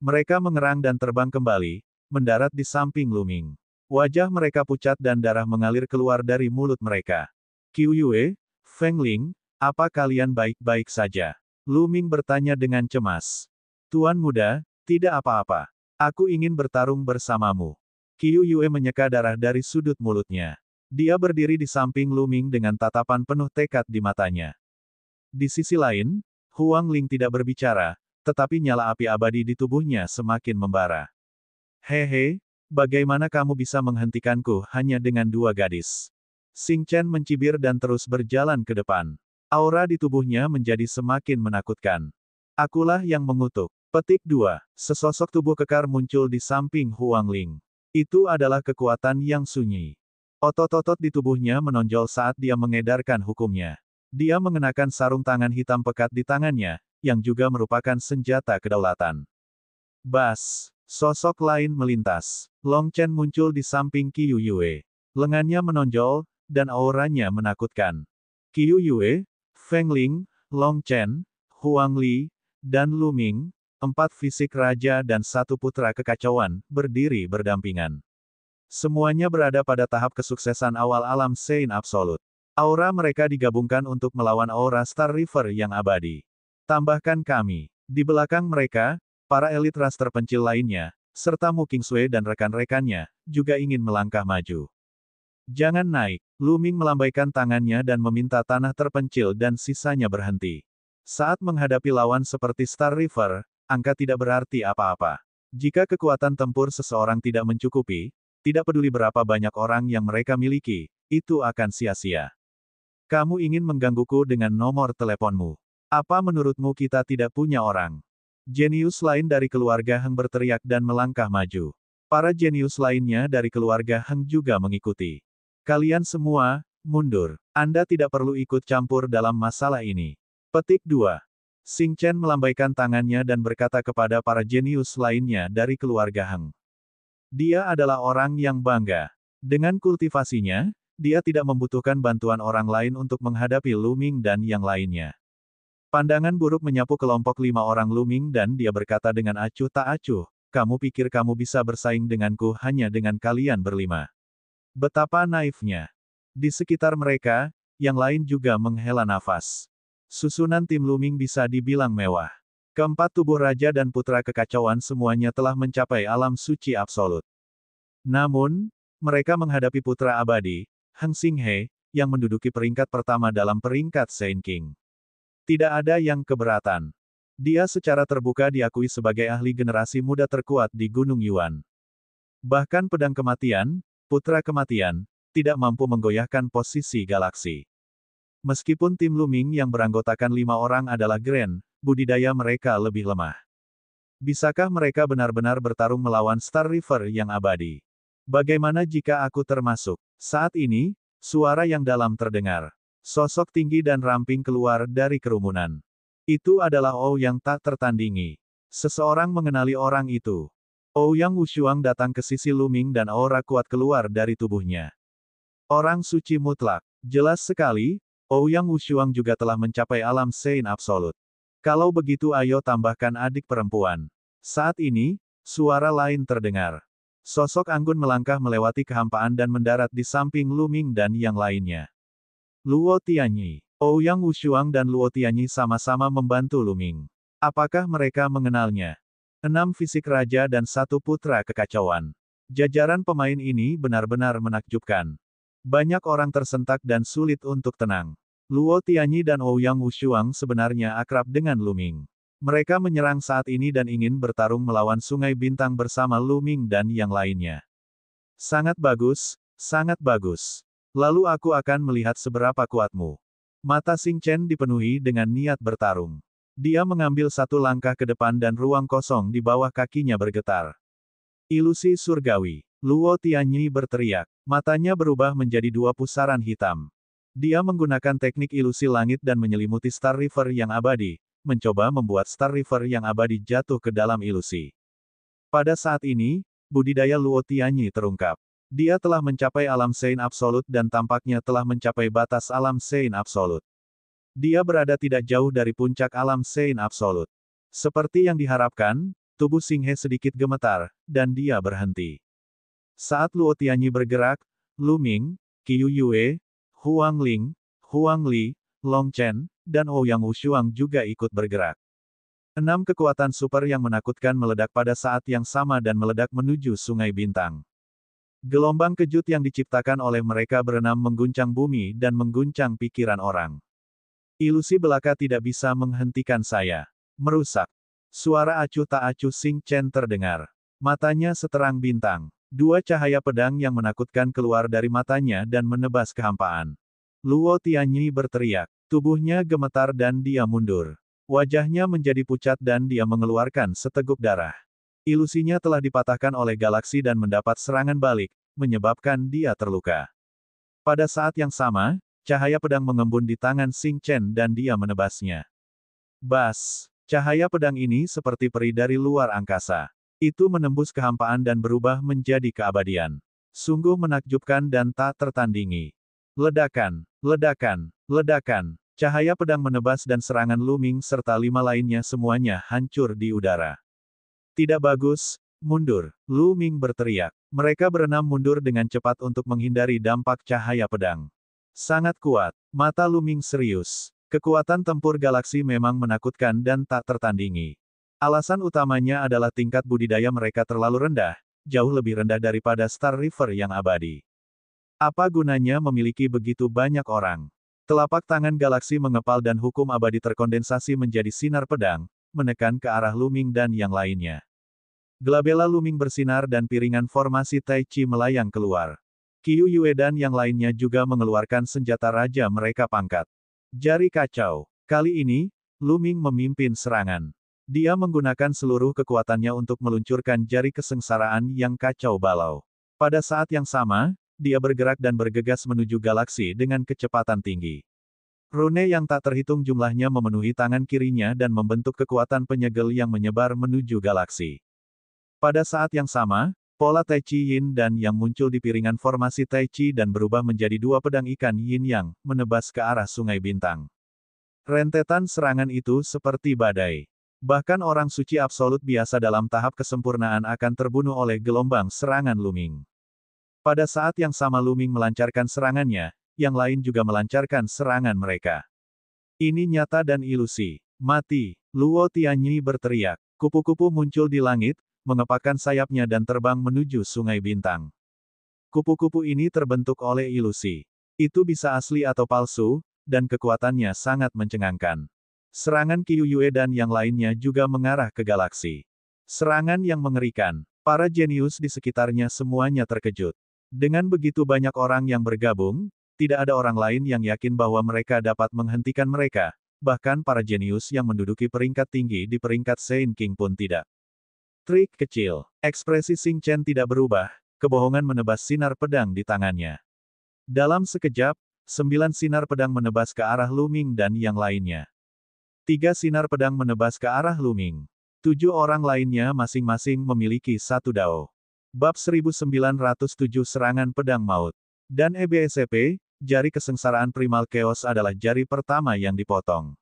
Mereka mengerang dan terbang kembali, mendarat di samping Luming. Wajah mereka pucat dan darah mengalir keluar dari mulut mereka. Qiu Yue, Feng Ling, apa kalian baik-baik saja? Luming bertanya dengan cemas. Tuan Muda, tidak apa-apa. Aku ingin bertarung bersamamu. Qiu Yue menyeka darah dari sudut mulutnya. Dia berdiri di samping Luming dengan tatapan penuh tekad di matanya. Di sisi lain, Huang Ling tidak berbicara, tetapi nyala api abadi di tubuhnya semakin membara. Hehe, bagaimana kamu bisa menghentikanku hanya dengan 2 gadis? Xing Chen mencibir dan terus berjalan ke depan. Aura di tubuhnya menjadi semakin menakutkan. Akulah yang mengutuk. Petik 2. Sesosok tubuh kekar muncul di samping Huang Ling. Itu adalah kekuatan yang sunyi. Otot-otot di tubuhnya menonjol saat dia mengedarkan hukumnya. Dia mengenakan sarung tangan hitam pekat di tangannya, yang juga merupakan senjata kedaulatan. Bas! Sosok lain melintas. Long Chen muncul di samping Qiu Yue. Lengannya menonjol, dan auranya menakutkan. Qiu Yue, Feng Ling, Long Chen, Huang Li, dan Luming, 4 fisik raja dan 1 putra kekacauan, berdiri berdampingan. Semuanya berada pada tahap kesuksesan awal alam Sein Absolut. Aura mereka digabungkan untuk melawan aura Star River yang abadi. Tambahkan kami. Di belakang mereka, para elit ras terpencil lainnya, serta Mu Qingsui dan rekan-rekannya, juga ingin melangkah maju. Jangan naik. Luming melambaikan tangannya dan meminta tanah terpencil dan sisanya berhenti. Saat menghadapi lawan seperti Star River, angka tidak berarti apa-apa. Jika kekuatan tempur seseorang tidak mencukupi, tidak peduli berapa banyak orang yang mereka miliki, itu akan sia-sia. Kamu ingin menggangguku dengan nomor teleponmu. Apa menurutmu kita tidak punya orang? Jenius lain dari keluarga Heng berteriak dan melangkah maju. Para jenius lainnya dari keluarga Heng juga mengikuti. Kalian semua, mundur. Anda tidak perlu ikut campur dalam masalah ini. Petik 2. Xing Chen melambaikan tangannya dan berkata kepada para jenius lainnya dari keluarga Heng. Dia adalah orang yang bangga. Dengan kultivasinya, dia tidak membutuhkan bantuan orang lain untuk menghadapi Lu Ming dan yang lainnya. Pandangan buruk menyapu kelompok 5 orang Lu Ming dan dia berkata dengan acuh tak acuh, kamu pikir kamu bisa bersaing denganku hanya dengan kalian berlima. Betapa naifnya. Di sekitar mereka, yang lain juga menghela nafas. Susunan tim Lu Ming bisa dibilang mewah. Keempat tubuh raja dan putra kekacauan semuanya telah mencapai alam suci absolut. Namun, mereka menghadapi putra abadi, Heng Xinghe, yang menduduki peringkat pertama dalam peringkat Saint King. Tidak ada yang keberatan. Dia secara terbuka diakui sebagai ahli generasi muda terkuat di Gunung Yuan. Bahkan pedang kematian, putra kematian, tidak mampu menggoyahkan posisi galaksi. Meskipun tim Lu Ming yang beranggotakan 5 orang adalah Grand, budidaya mereka lebih lemah. Bisakah mereka benar-benar bertarung melawan Star River yang abadi? Bagaimana jika aku termasuk? Saat ini, suara yang dalam terdengar. Sosok tinggi dan ramping keluar dari kerumunan. Itu adalah Ouyang tak tertandingi. Seseorang mengenali orang itu. Ouyang Wushuang datang ke sisi Lu Ming dan aura kuat keluar dari tubuhnya. Orang suci mutlak. Jelas sekali, Ouyang Wushuang juga telah mencapai alam Sein absolut. Kalau begitu ayo tambahkan adik perempuan. Saat ini, suara lain terdengar. Sosok anggun melangkah melewati kehampaan dan mendarat di samping Lu Ming dan yang lainnya. Luo Tianyi, Ouyang Wushuang dan Luo Tianyi sama-sama membantu Lu Ming. Apakah mereka mengenalnya? 6 fisik raja dan 1 putra kekacauan. Jajaran pemain ini benar-benar menakjubkan. Banyak orang tersentak dan sulit untuk tenang. Luo Tianyi dan Ouyang Wushuang sebenarnya akrab dengan Lu Ming. Mereka menyerang saat ini dan ingin bertarung melawan Sungai Bintang bersama Lu Ming dan yang lainnya. Sangat bagus, sangat bagus. Lalu aku akan melihat seberapa kuatmu. Mata Xing Chen dipenuhi dengan niat bertarung. Dia mengambil 1 langkah ke depan dan ruang kosong di bawah kakinya bergetar. Ilusi surgawi. Luo Tianyi berteriak. Matanya berubah menjadi 2 pusaran hitam. Dia menggunakan teknik ilusi langit dan menyelimuti Star River yang abadi, mencoba membuat Star River yang abadi jatuh ke dalam ilusi. Pada saat ini, budidaya Luo Tianyi terungkap. Dia telah mencapai alam Sein absolut dan tampaknya telah mencapai batas alam Sein absolut. Dia berada tidak jauh dari puncak alam Sein absolut. Seperti yang diharapkan, tubuh Xinghe sedikit gemetar, dan dia berhenti. Saat Luo Tianyi bergerak, Lu Ming, Qiu Yue, Huang Ling, Huang Li, Long Chen, dan Ouyang Wushuang juga ikut bergerak. 6 kekuatan super yang menakutkan meledak pada saat yang sama dan meledak menuju Sungai Bintang. Gelombang kejut yang diciptakan oleh mereka berenam mengguncang bumi dan mengguncang pikiran orang. Ilusi belaka tidak bisa menghentikan saya. Merusak. Suara acuh tak acuh Xing Chen terdengar. Matanya seterang bintang. 2 cahaya pedang yang menakutkan keluar dari matanya dan menebas kehampaan. Luo Tianyi berteriak. Tubuhnya gemetar dan dia mundur. Wajahnya menjadi pucat dan dia mengeluarkan seteguk darah. Ilusinya telah dipatahkan oleh galaksi dan mendapat serangan balik, menyebabkan dia terluka. Pada saat yang sama, cahaya pedang mengembun di tangan Xing Chen dan dia menebasnya. Bas! Cahaya pedang ini seperti peri dari luar angkasa. Itu menembus kehampaan dan berubah menjadi keabadian. Sungguh menakjubkan dan tak tertandingi. Ledakan, ledakan, ledakan. Cahaya pedang menebas dan serangan Lu Ming serta 5 lainnya semuanya hancur di udara. Tidak bagus, mundur. Lu Ming berteriak. Mereka berenam mundur dengan cepat untuk menghindari dampak cahaya pedang. Sangat kuat. Mata Lu Ming serius. Kekuatan tempur galaksi memang menakutkan dan tak tertandingi. Alasan utamanya adalah tingkat budidaya mereka terlalu rendah, jauh lebih rendah daripada Star River yang abadi. Apa gunanya memiliki begitu banyak orang? Telapak tangan galaksi mengepal dan hukum abadi terkondensasi menjadi sinar pedang, menekan ke arah Lu Ming dan yang lainnya. Glabella Lu Ming bersinar dan piringan formasi Tai Chi melayang keluar. Qiu Yue dan yang lainnya juga mengeluarkan senjata raja mereka pangkat. Jari kacau. Kali ini, Lu Ming memimpin serangan. Dia menggunakan seluruh kekuatannya untuk meluncurkan jari kesengsaraan yang kacau balau. Pada saat yang sama, dia bergerak dan bergegas menuju galaksi dengan kecepatan tinggi. Rune yang tak terhitung jumlahnya memenuhi tangan kirinya dan membentuk kekuatan penyegel yang menyebar menuju galaksi. Pada saat yang sama, pola Tai Chi Yin dan Yang muncul di piringan formasi Tai Chi dan berubah menjadi dua pedang ikan Yin Yang, menebas ke arah Sungai Bintang. Rentetan serangan itu seperti badai. Bahkan orang suci absolut biasa dalam tahap kesempurnaan akan terbunuh oleh gelombang serangan Luming. Pada saat yang sama Luming melancarkan serangannya, yang lain juga melancarkan serangan mereka. Ini nyata dan ilusi. Mati! Luo Tianyi berteriak. Kupu-kupu muncul di langit, mengepakkan sayapnya dan terbang menuju Sungai Bintang. Kupu-kupu ini terbentuk oleh ilusi. Itu bisa asli atau palsu, dan kekuatannya sangat mencengangkan. Serangan Qiu Yue dan yang lainnya juga mengarah ke galaksi. Serangan yang mengerikan. Para jenius di sekitarnya semuanya terkejut. Dengan begitu banyak orang yang bergabung, tidak ada orang lain yang yakin bahwa mereka dapat menghentikan mereka, bahkan para jenius yang menduduki peringkat tinggi di peringkat Saint King pun tidak. Trik kecil. Ekspresi Xing Chen tidak berubah, kebohongan menebas sinar pedang di tangannya. Dalam sekejap, 9 sinar pedang menebas ke arah Luming dan yang lainnya. 3 sinar pedang menebas ke arah Luming. 7 orang lainnya masing-masing memiliki satu dao. Bab 1907 Serangan Pedang Maut. Dan EBSCP, jari kesengsaraan primal chaos adalah jari pertama yang dipotong.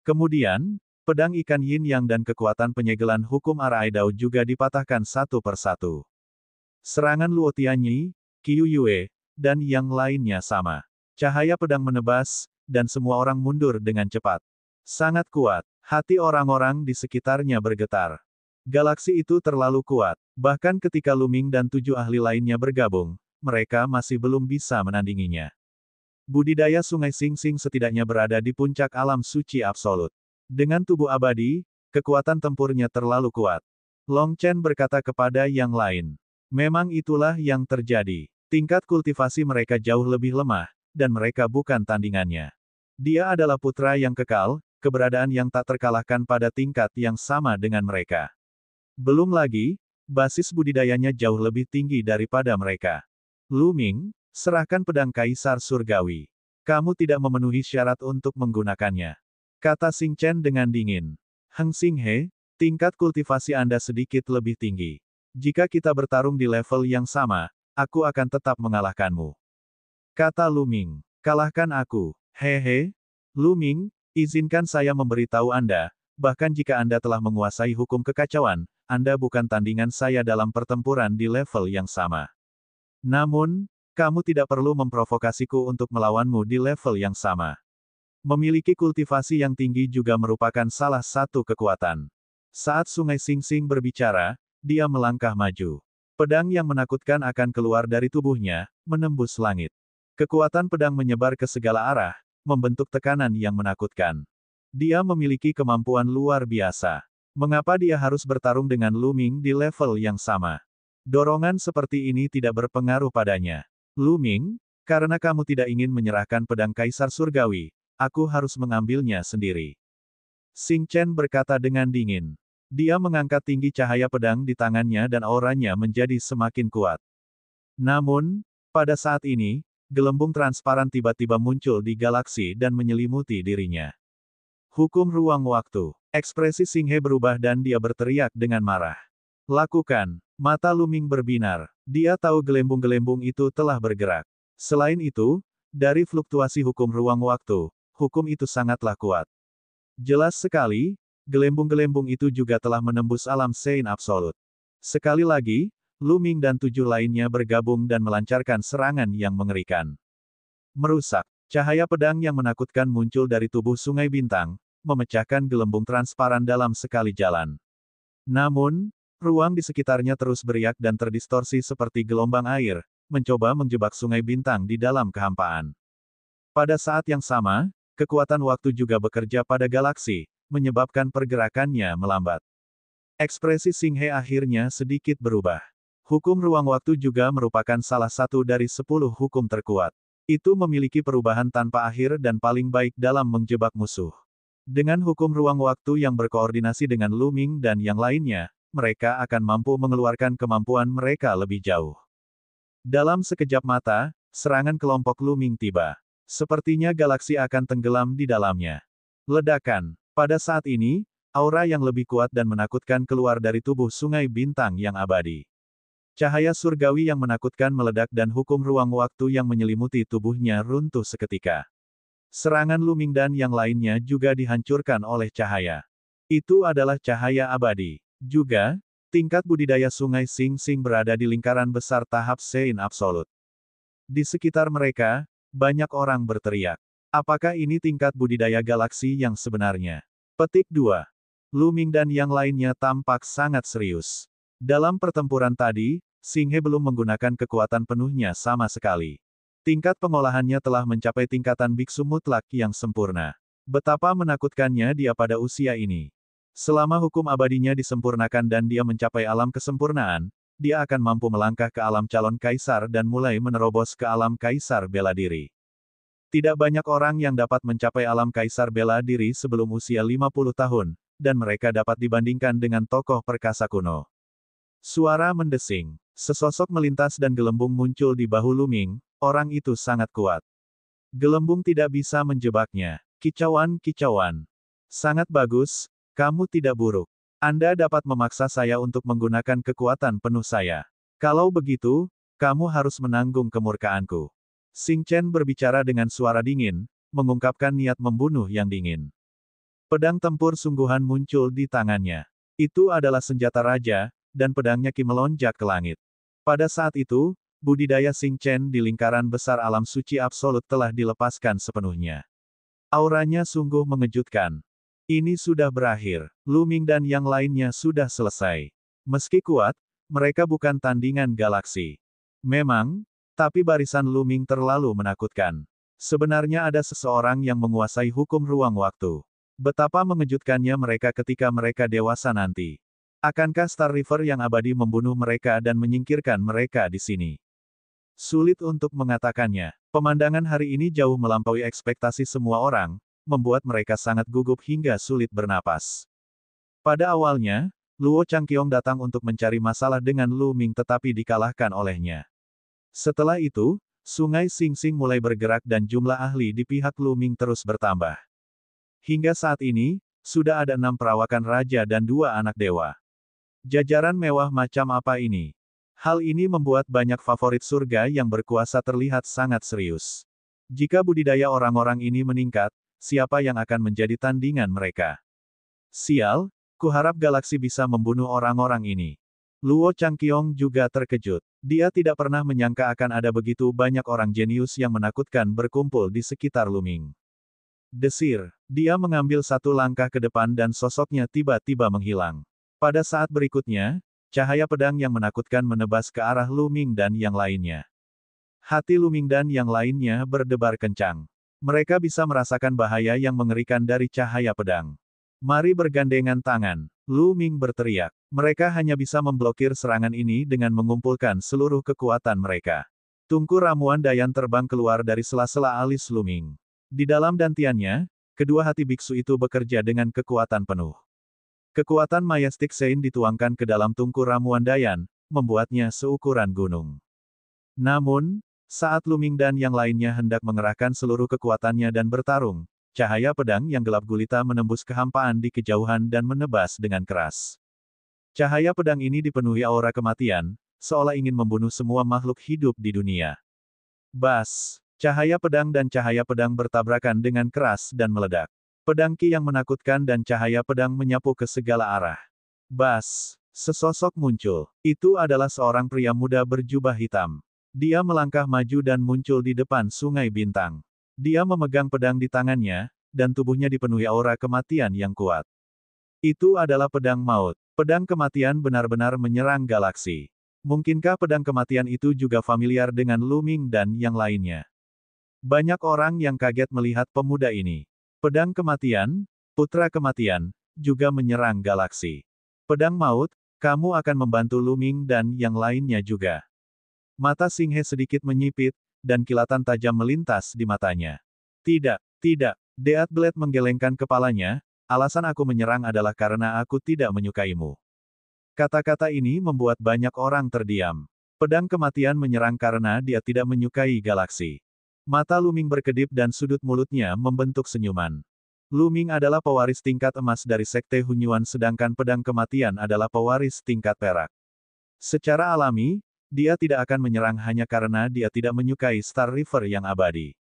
Kemudian, pedang ikan Yin Yang dan kekuatan penyegelan hukum Araidao juga dipatahkan satu persatu. Serangan Luo Tianyi, Qiu Yue, dan yang lainnya sama. Cahaya pedang menebas, dan semua orang mundur dengan cepat. Sangat kuat. Hati orang-orang di sekitarnya bergetar. Galaksi itu terlalu kuat. Bahkan ketika Luming dan 7 ahli lainnya bergabung, mereka masih belum bisa menandinginya. Budidaya Sungai Sing Sing setidaknya berada di puncak alam suci absolut. Dengan tubuh abadi, kekuatan tempurnya terlalu kuat. Long Chen berkata kepada yang lain. Memang itulah yang terjadi. Tingkat kultivasi mereka jauh lebih lemah, dan mereka bukan tandingannya. Dia adalah putra yang kekal, keberadaan yang tak terkalahkan pada tingkat yang sama dengan mereka. Belum lagi, basis budidayanya jauh lebih tinggi daripada mereka. Luming, serahkan pedang Kaisar Surgawi. Kamu tidak memenuhi syarat untuk menggunakannya. Kata Xing Chen dengan dingin. Heng Xinghe, tingkat kultivasi Anda sedikit lebih tinggi. Jika kita bertarung di level yang sama, aku akan tetap mengalahkanmu. Kata Luming. Kalahkan aku. Hehe. Luming, izinkan saya memberitahu Anda, bahkan jika Anda telah menguasai hukum kekacauan, Anda bukan tandingan saya dalam pertempuran di level yang sama. Namun, kamu tidak perlu memprovokasiku untuk melawanmu di level yang sama. Memiliki kultivasi yang tinggi juga merupakan salah satu kekuatan. Saat Sungai Sing Sing berbicara, dia melangkah maju. Pedang yang menakutkan akan keluar dari tubuhnya, menembus langit. Kekuatan pedang menyebar ke segala arah, membentuk tekanan yang menakutkan. Dia memiliki kemampuan luar biasa. Mengapa dia harus bertarung dengan Luming di level yang sama? Dorongan seperti ini tidak berpengaruh padanya. Luming, karena kamu tidak ingin menyerahkan pedang Kaisar Surgawi, aku harus mengambilnya sendiri. Xing Chen berkata dengan dingin. Dia mengangkat tinggi cahaya pedang di tangannya dan auranya menjadi semakin kuat. Namun, pada saat ini, gelembung transparan tiba-tiba muncul di galaksi dan menyelimuti dirinya. Hukum ruang waktu. Ekspresi Xinghe berubah dan dia berteriak dengan marah. Lakukan. Mata Luming berbinar. Dia tahu gelembung-gelembung itu telah bergerak. Selain itu, dari fluktuasi hukum ruang waktu, hukum itu sangatlah kuat. Jelas sekali, gelembung-gelembung itu juga telah menembus alam Saint Absolut. Sekali lagi, Luming dan 7 lainnya bergabung dan melancarkan serangan yang mengerikan. Merusak. Cahaya pedang yang menakutkan muncul dari tubuh Sungai Bintang, memecahkan gelembung transparan dalam sekali jalan. Namun, ruang di sekitarnya terus beriak dan terdistorsi seperti gelombang air, mencoba menjebak Sungai Bintang di dalam kehampaan. Pada saat yang sama, kekuatan waktu juga bekerja pada galaksi, menyebabkan pergerakannya melambat. Ekspresi Xinghe akhirnya sedikit berubah. Hukum ruang waktu juga merupakan salah satu dari 10 hukum terkuat. Itu memiliki perubahan tanpa akhir dan paling baik dalam menjebak musuh. Dengan hukum ruang waktu yang berkoordinasi dengan Luming dan yang lainnya, mereka akan mampu mengeluarkan kemampuan mereka lebih jauh. Dalam sekejap mata, serangan kelompok Luming tiba. Sepertinya galaksi akan tenggelam di dalamnya. Ledakan. Pada saat ini, aura yang lebih kuat dan menakutkan keluar dari tubuh sungai bintang yang abadi. Cahaya surgawi yang menakutkan meledak dan hukum ruang waktu yang menyelimuti tubuhnya runtuh seketika. Serangan Luming dan yang lainnya juga dihancurkan oleh cahaya. Itu adalah cahaya abadi. Juga, tingkat budidaya sungai Sing Sing berada di lingkaran besar tahap Sein Absolut. Di sekitar mereka, banyak orang berteriak. Apakah ini tingkat budidaya galaksi yang sebenarnya? Petik 2. Luming dan yang lainnya tampak sangat serius. Dalam pertempuran tadi, Singhe belum menggunakan kekuatan penuhnya sama sekali. Tingkat pengolahannya telah mencapai tingkatan biksu mutlak yang sempurna. Betapa menakutkannya dia pada usia ini. Selama hukum abadinya disempurnakan dan dia mencapai alam kesempurnaan, dia akan mampu melangkah ke alam calon kaisar dan mulai menerobos ke alam kaisar bela diri. Tidak banyak orang yang dapat mencapai alam kaisar bela diri sebelum usia 50 tahun, dan mereka dapat dibandingkan dengan tokoh perkasa kuno. Suara mendesing. Sesosok melintas dan gelembung muncul di bahu Luming, orang itu sangat kuat. Gelembung tidak bisa menjebaknya. Kicauan. Sangat bagus, kamu tidak buruk. Anda dapat memaksa saya untuk menggunakan kekuatan penuh saya. Kalau begitu, kamu harus menanggung kemurkaanku. Xing Chen berbicara dengan suara dingin, mengungkapkan niat membunuh yang dingin. Pedang tempur sungguhan muncul di tangannya. Itu adalah senjata raja, dan pedangnya melonjak ke langit. Pada saat itu, budidaya Xing Chen di lingkaran besar alam suci absolut telah dilepaskan sepenuhnya. Auranya sungguh mengejutkan. Ini sudah berakhir. Luming dan yang lainnya sudah selesai. Meski kuat, mereka bukan tandingan galaksi. Memang, tapi barisan Luming terlalu menakutkan. Sebenarnya ada seseorang yang menguasai hukum ruang waktu. Betapa mengejutkannya mereka ketika mereka dewasa nanti. Akankah Star River yang abadi membunuh mereka dan menyingkirkan mereka di sini? Sulit untuk mengatakannya. Pemandangan hari ini jauh melampaui ekspektasi semua orang, membuat mereka sangat gugup hingga sulit bernapas. Pada awalnya, Luo Changqiong datang untuk mencari masalah dengan Luming tetapi dikalahkan olehnya. Setelah itu, sungai Sing Sing mulai bergerak dan jumlah ahli di pihak Luming terus bertambah. Hingga saat ini, sudah ada 6 perawakan raja dan 2 anak dewa. Jajaran mewah macam apa ini? Hal ini membuat banyak favorit surga yang berkuasa terlihat sangat serius. Jika budidaya orang-orang ini meningkat, siapa yang akan menjadi tandingan mereka? Sial, kuharap galaksi bisa membunuh orang-orang ini. Luo Changqiong juga terkejut. Dia tidak pernah menyangka akan ada begitu banyak orang jenius yang menakutkan berkumpul di sekitar Luming. Desir. Dia mengambil satu langkah ke depan dan sosoknya tiba-tiba menghilang. Pada saat berikutnya, cahaya pedang yang menakutkan menebas ke arah Luming dan yang lainnya. Hati Luming dan yang lainnya berdebar kencang. Mereka bisa merasakan bahaya yang mengerikan dari cahaya pedang. Mari bergandengan tangan. Luming berteriak. Mereka hanya bisa memblokir serangan ini dengan mengumpulkan seluruh kekuatan mereka. Tungku ramuan Dayan terbang keluar dari sela-sela alis Luming. Di dalam dantiannya, kedua hati biksu itu bekerja dengan kekuatan penuh. Kekuatan Majestic Sein dituangkan ke dalam tungku ramuan Dayan, membuatnya seukuran gunung. Namun, saat Luming dan yang lainnya hendak mengerahkan seluruh kekuatannya dan bertarung, cahaya pedang yang gelap gulita menembus kehampaan di kejauhan dan menebas dengan keras. Cahaya pedang ini dipenuhi aura kematian, seolah ingin membunuh semua makhluk hidup di dunia. Bas! Cahaya pedang dan cahaya pedang bertabrakan dengan keras dan meledak. Pedang ki yang menakutkan dan cahaya pedang menyapu ke segala arah. Bas! Sesosok muncul. Itu adalah seorang pria muda berjubah hitam. Dia melangkah maju dan muncul di depan sungai bintang. Dia memegang pedang di tangannya, dan tubuhnya dipenuhi aura kematian yang kuat. Itu adalah pedang maut. Pedang kematian benar-benar menyerang galaksi. Mungkinkah pedang kematian itu juga familiar dengan Luming dan yang lainnya? Banyak orang yang kaget melihat pemuda ini. Pedang kematian, putra kematian, juga menyerang galaksi. Pedang maut, kamu akan membantu Luming dan yang lainnya juga. Mata Xinghe sedikit menyipit, dan kilatan tajam melintas di matanya. Tidak. Deat Blade menggelengkan kepalanya, alasan aku menyerang adalah karena aku tidak menyukaimu. Kata-kata ini membuat banyak orang terdiam. Pedang kematian menyerang karena dia tidak menyukai galaksi. Mata Luming berkedip dan sudut mulutnya membentuk senyuman. Luming adalah pewaris tingkat emas dari Sekte Hunyuan sedangkan pedang kematian adalah pewaris tingkat perak. Secara alami, dia tidak akan menyerang hanya karena dia tidak menyukai Star River yang abadi.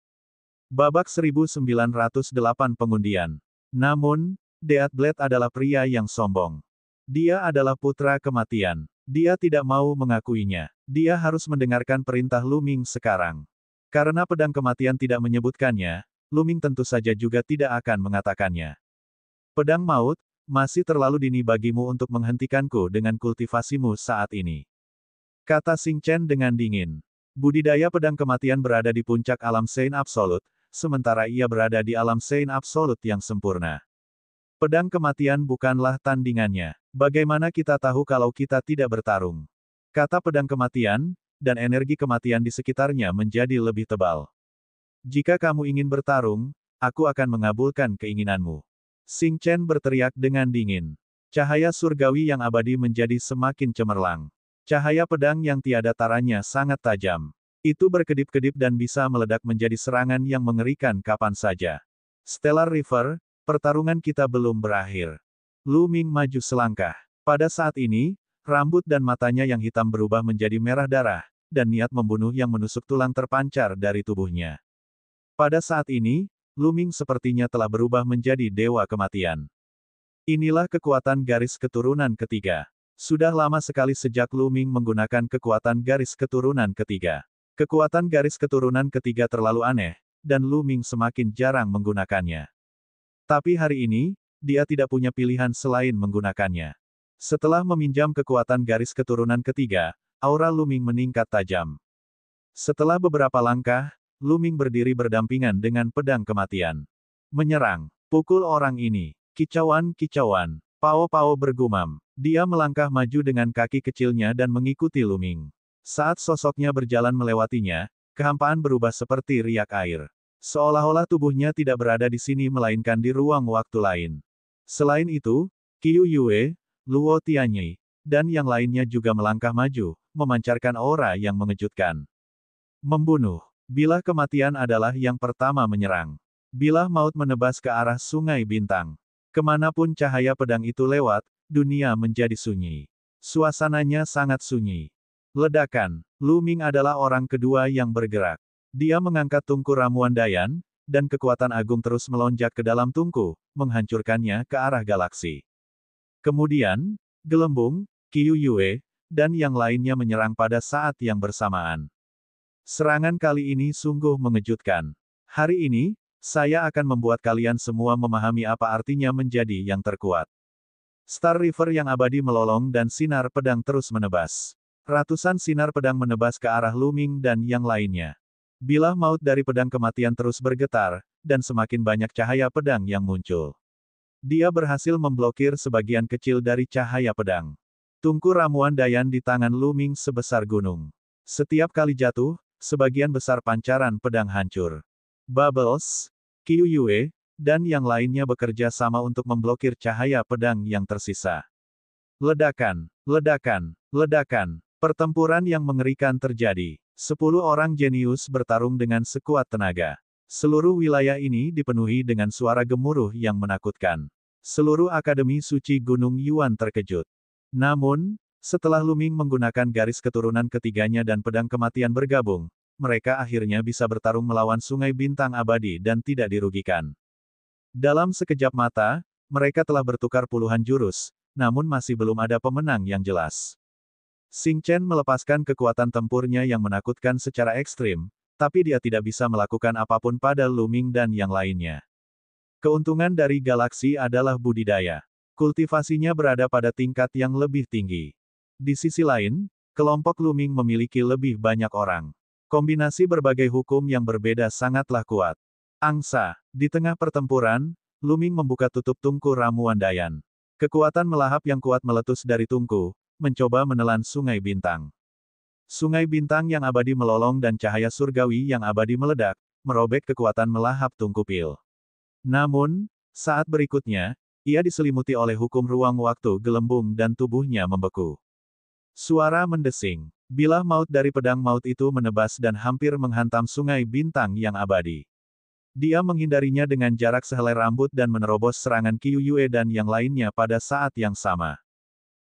Babak 1908 pengundian. Namun, Death Blade adalah pria yang sombong. Dia adalah putra kematian. Dia tidak mau mengakuinya. Dia harus mendengarkan perintah Luming sekarang. Karena pedang kematian tidak menyebutkannya, Luming tentu saja juga tidak akan mengatakannya. Pedang maut, masih terlalu dini bagimu untuk menghentikanku dengan kultivasimu saat ini. Kata Xing Chen dengan dingin. Budidaya pedang kematian berada di puncak alam Sein Absolut, sementara ia berada di alam Sein Absolut yang sempurna. Pedang kematian bukanlah tandingannya. Bagaimana kita tahu kalau kita tidak bertarung? Kata pedang kematian, dan energi kematian di sekitarnya menjadi lebih tebal. Jika kamu ingin bertarung, aku akan mengabulkan keinginanmu. Xing Chen berteriak dengan dingin. Cahaya surgawi yang abadi menjadi semakin cemerlang. Cahaya pedang yang tiada taranya sangat tajam. Itu berkedip-kedip dan bisa meledak menjadi serangan yang mengerikan kapan saja. Stellar River, pertarungan kita belum berakhir. Luming maju selangkah. Pada saat ini, rambut dan matanya yang hitam berubah menjadi merah darah, dan niat membunuh yang menusuk tulang terpancar dari tubuhnya. Pada saat ini, Luming sepertinya telah berubah menjadi dewa kematian. Inilah kekuatan garis keturunan ketiga. Sudah lama sekali sejak Luming menggunakan kekuatan garis keturunan ketiga. Kekuatan garis keturunan ketiga terlalu aneh, dan Luming semakin jarang menggunakannya. Tapi hari ini, dia tidak punya pilihan selain menggunakannya. Setelah meminjam kekuatan garis keturunan ketiga, aura Luming meningkat tajam. Setelah beberapa langkah, Luming berdiri berdampingan dengan pedang kematian. Menyerang. Pukul orang ini. Kicauan-kicauan. Pao-pao bergumam. Dia melangkah maju dengan kaki kecilnya dan mengikuti Luming. Saat sosoknya berjalan melewatinya, kehampaan berubah seperti riak air. Seolah-olah tubuhnya tidak berada di sini melainkan di ruang waktu lain. Selain itu, Qiu Yue, Luo Tianyi, dan yang lainnya juga melangkah maju, memancarkan aura yang mengejutkan. Membunuh. Bilah kematian adalah yang pertama menyerang. Bilah maut menebas ke arah sungai bintang. Kemanapun cahaya pedang itu lewat, dunia menjadi sunyi. Suasananya sangat sunyi. Ledakan. Luming adalah orang kedua yang bergerak. Dia mengangkat tungku ramuan Dayan, dan kekuatan agung terus melonjak ke dalam tungku, menghancurkannya ke arah galaksi. Kemudian, Gelembung, Qiu Yue, dan yang lainnya menyerang pada saat yang bersamaan. Serangan kali ini sungguh mengejutkan. Hari ini, saya akan membuat kalian semua memahami apa artinya menjadi yang terkuat. Star River yang abadi melolong dan sinar pedang terus menebas. Ratusan sinar pedang menebas ke arah Luming dan yang lainnya. Bilah maut dari pedang kematian terus bergetar, dan semakin banyak cahaya pedang yang muncul. Dia berhasil memblokir sebagian kecil dari cahaya pedang. Tungku ramuan Dayan di tangan Luming sebesar gunung. Setiap kali jatuh, sebagian besar pancaran pedang hancur. Bubbles, Qiu Yue, dan yang lainnya bekerja sama untuk memblokir cahaya pedang yang tersisa. Ledakan, ledakan, ledakan. Pertempuran yang mengerikan terjadi. 10 orang jenius bertarung dengan sekuat tenaga. Seluruh wilayah ini dipenuhi dengan suara gemuruh yang menakutkan. Seluruh Akademi Suci Gunung Yuan terkejut. Namun, setelah Luming menggunakan garis keturunan ketiganya dan pedang kematian bergabung, mereka akhirnya bisa bertarung melawan Sungai Bintang Abadi dan tidak dirugikan. Dalam sekejap mata, mereka telah bertukar puluhan jurus, namun masih belum ada pemenang yang jelas. Xing Chen melepaskan kekuatan tempurnya yang menakutkan secara ekstrim, tapi dia tidak bisa melakukan apapun pada Luming dan yang lainnya. Keuntungan dari galaksi adalah budidaya. Kultivasinya berada pada tingkat yang lebih tinggi. Di sisi lain, kelompok Luming memiliki lebih banyak orang. Kombinasi berbagai hukum yang berbeda sangatlah kuat. Angsa. Di tengah pertempuran, Luming membuka tutup tungku ramuan Dayan. Kekuatan melahap yang kuat meletus dari tungku, mencoba menelan Sungai Bintang. Sungai Bintang yang abadi melolong dan cahaya surgawi yang abadi meledak, merobek kekuatan melahap tungku pil. Namun, saat berikutnya, ia diselimuti oleh hukum ruang waktu gelembung dan tubuhnya membeku. Suara mendesing. Bilah maut dari pedang maut itu menebas dan hampir menghantam sungai bintang yang abadi. Dia menghindarinya dengan jarak sehelai rambut dan menerobos serangan Qiu Yue dan yang lainnya pada saat yang sama.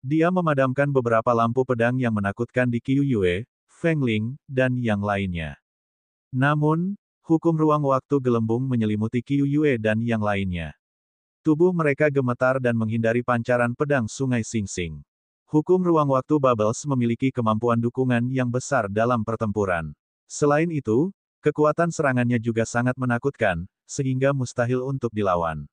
Dia memadamkan beberapa lampu pedang yang menakutkan di Qiu Yue, Feng Ling, dan yang lainnya. Namun, hukum ruang waktu gelembung menyelimuti Qiu Yue dan yang lainnya. Tubuh mereka gemetar dan menghindari pancaran pedang sungai Sing Sing. Hukum ruang waktu Bubbles memiliki kemampuan dukungan yang besar dalam pertempuran. Selain itu, kekuatan serangannya juga sangat menakutkan, sehingga mustahil untuk dilawan.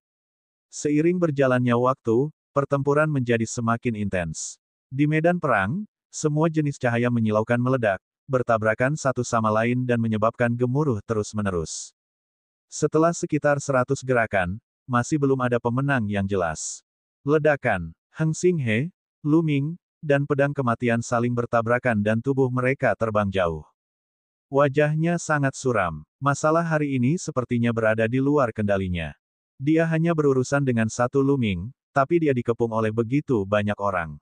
Seiring berjalannya waktu, pertempuran menjadi semakin intens. Di medan perang, semua jenis cahaya menyilaukan meledak, bertabrakan satu sama lain dan menyebabkan gemuruh terus-menerus. Setelah sekitar 100 gerakan, masih belum ada pemenang yang jelas. Ledakan, Heng Xinghe, Lu Ming, dan pedang kematian saling bertabrakan dan tubuh mereka terbang jauh. Wajahnya sangat suram. Masalah hari ini sepertinya berada di luar kendalinya. Dia hanya berurusan dengan satu Lu Ming, tapi dia dikepung oleh begitu banyak orang.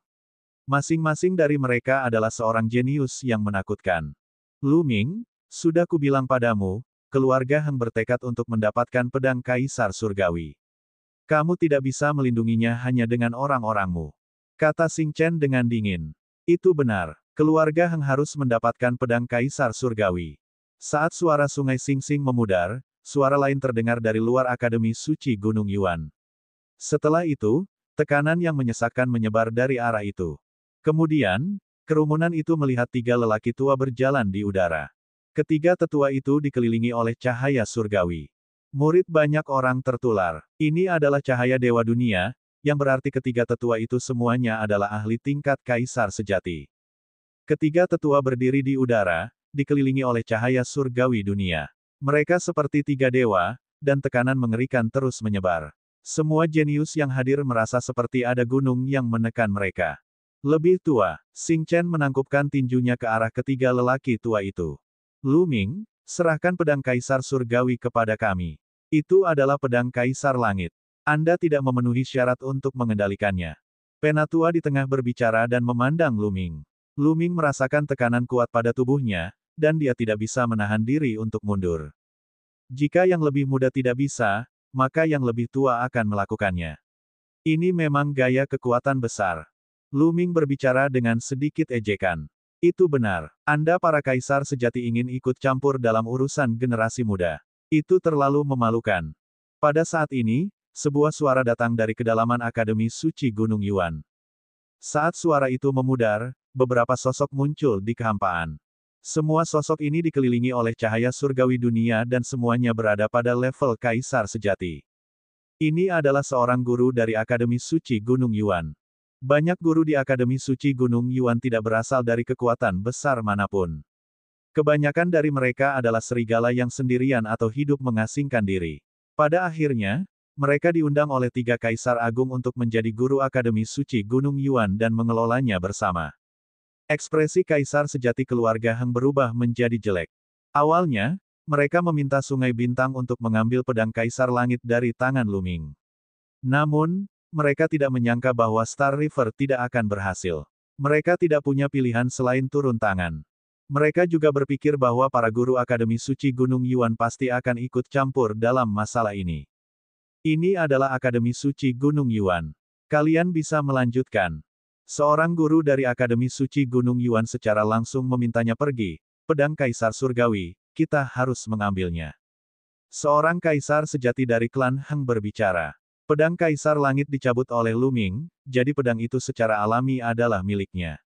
Masing-masing dari mereka adalah seorang jenius yang menakutkan. Lu Ming, sudah kubilang padamu, keluarga Heng bertekad untuk mendapatkan pedang Kaisar Surgawi. Kamu tidak bisa melindunginya hanya dengan orang-orangmu. Kata Xing Chen dengan dingin. Itu benar. Keluarga Heng harus mendapatkan pedang Kaisar Surgawi. Saat suara sungai Sing Sing memudar, suara lain terdengar dari luar Akademi Suci Gunung Yuan. Setelah itu, tekanan yang menyesakkan menyebar dari arah itu. Kemudian, kerumunan itu melihat tiga lelaki tua berjalan di udara. Ketiga tetua itu dikelilingi oleh cahaya surgawi. Murid banyak orang tertular. Ini adalah cahaya Dewa Dunia, yang berarti ketiga tetua itu semuanya adalah ahli tingkat kaisar sejati. Ketiga tetua berdiri di udara, dikelilingi oleh cahaya surgawi dunia. Mereka seperti tiga dewa, dan tekanan mengerikan terus menyebar. Semua jenius yang hadir merasa seperti ada gunung yang menekan mereka. Lebih tua, Xing Chen menangkupkan tinjunya ke arah ketiga lelaki tua itu. Lu Ming, serahkan pedang kaisar surgawi kepada kami. Itu adalah pedang kaisar langit. Anda tidak memenuhi syarat untuk mengendalikannya. Penatua di tengah berbicara dan memandang Lu Ming. Lu Ming merasakan tekanan kuat pada tubuhnya, dan dia tidak bisa menahan diri untuk mundur. Jika yang lebih muda tidak bisa, maka yang lebih tua akan melakukannya. Ini memang gaya kekuatan besar. Lu Ming berbicara dengan sedikit ejekan. Itu benar. Anda para kaisar sejati ingin ikut campur dalam urusan generasi muda. Itu terlalu memalukan. Pada saat ini, sebuah suara datang dari kedalaman Akademi Suci Gunung Yuan. Saat suara itu memudar, beberapa sosok muncul di kehampaan. Semua sosok ini dikelilingi oleh cahaya surgawi dunia dan semuanya berada pada level kaisar sejati. Ini adalah seorang guru dari Akademi Suci Gunung Yuan. Banyak guru di Akademi Suci Gunung Yuan tidak berasal dari kekuatan besar manapun. Kebanyakan dari mereka adalah serigala yang sendirian atau hidup mengasingkan diri. Pada akhirnya, mereka diundang oleh tiga kaisar agung untuk menjadi guru Akademi Suci Gunung Yuan dan mengelolanya bersama. Ekspresi kaisar sejati keluarga Heng berubah menjadi jelek. Awalnya, mereka meminta Sungai Bintang untuk mengambil pedang kaisar langit dari tangan Lu Ming. Namun, mereka tidak menyangka bahwa Star River tidak akan berhasil. Mereka tidak punya pilihan selain turun tangan. Mereka juga berpikir bahwa para guru Akademi Suci Gunung Yuan pasti akan ikut campur dalam masalah ini. Ini adalah Akademi Suci Gunung Yuan. Kalian bisa melanjutkan. Seorang guru dari Akademi Suci Gunung Yuan secara langsung memintanya pergi. Pedang Kaisar Surgawi, kita harus mengambilnya. Seorang kaisar sejati dari klan Heng berbicara. Pedang Kaisar Langit dicabut oleh Lu Ming, jadi pedang itu secara alami adalah miliknya.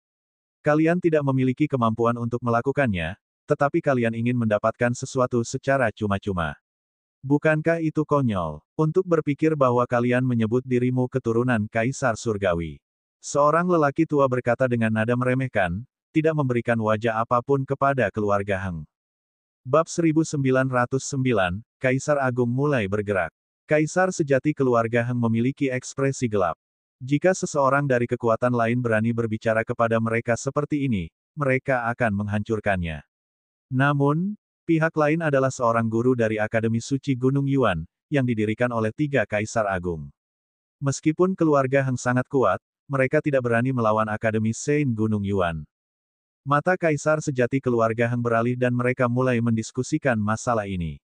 Kalian tidak memiliki kemampuan untuk melakukannya, tetapi kalian ingin mendapatkan sesuatu secara cuma-cuma. Bukankah itu konyol, untuk berpikir bahwa kalian menyebut dirimu keturunan Kaisar Surgawi? Seorang lelaki tua berkata dengan nada meremehkan, tidak memberikan wajah apapun kepada keluarga Heng. Bab 1909, Kaisar Agung mulai bergerak. Kaisar sejati keluarga Heng memiliki ekspresi gelap. Jika seseorang dari kekuatan lain berani berbicara kepada mereka seperti ini, mereka akan menghancurkannya. Namun, pihak lain adalah seorang guru dari Akademi Suci Gunung Yuan, yang didirikan oleh tiga kaisar agung. Meskipun keluarga Heng sangat kuat, mereka tidak berani melawan Akademi Sein Gunung Yuan. Mata kaisar sejati keluarga Heng beralih dan mereka mulai mendiskusikan masalah ini.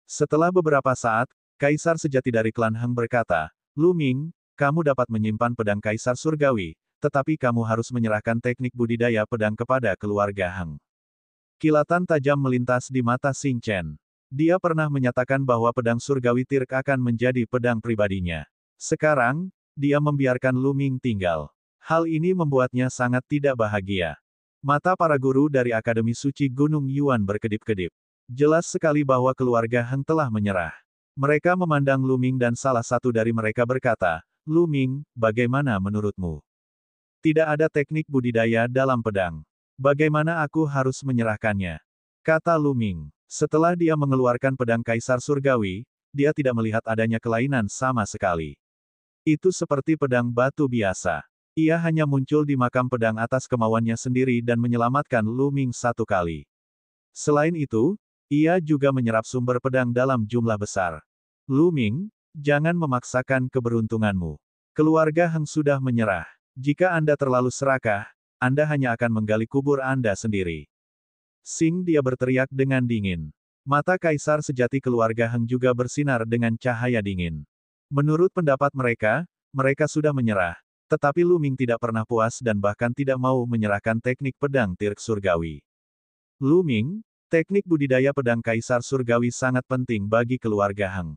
Setelah beberapa saat, kaisar sejati dari klan Heng berkata, Lu Ming, kamu dapat menyimpan pedang kaisar surgawi, tetapi kamu harus menyerahkan teknik budidaya pedang kepada keluarga Heng. Kilatan tajam melintas di mata Xing Chen. Dia pernah menyatakan bahwa pedang surgawi Tirk akan menjadi pedang pribadinya. Sekarang, dia membiarkan Lu Ming tinggal. Hal ini membuatnya sangat tidak bahagia. Mata para guru dari Akademi Suci Gunung Yuan berkedip-kedip. Jelas sekali bahwa keluarga Heng telah menyerah. Mereka memandang Lu Ming dan salah satu dari mereka berkata, Lu Ming, bagaimana menurutmu? Tidak ada teknik budidaya dalam pedang. Bagaimana aku harus menyerahkannya? Kata Lu Ming. Setelah dia mengeluarkan pedang kaisar surgawi, dia tidak melihat adanya kelainan sama sekali. Itu seperti pedang batu biasa. Ia hanya muncul di makam pedang atas kemauannya sendiri dan menyelamatkan Lu Ming satu kali. Selain itu, ia juga menyerap sumber pedang dalam jumlah besar. Lu Ming, jangan memaksakan keberuntunganmu. Keluarga Heng sudah menyerah. Jika Anda terlalu serakah, Anda hanya akan menggali kubur Anda sendiri. Sing dia berteriak dengan dingin. Mata kaisar sejati keluarga Heng juga bersinar dengan cahaya dingin. Menurut pendapat mereka, mereka sudah menyerah. Tetapi Lu Ming tidak pernah puas dan bahkan tidak mau menyerahkan teknik pedang Tirk surgawi. Lu Ming, teknik budidaya pedang kaisar surgawi sangat penting bagi keluarga Heng.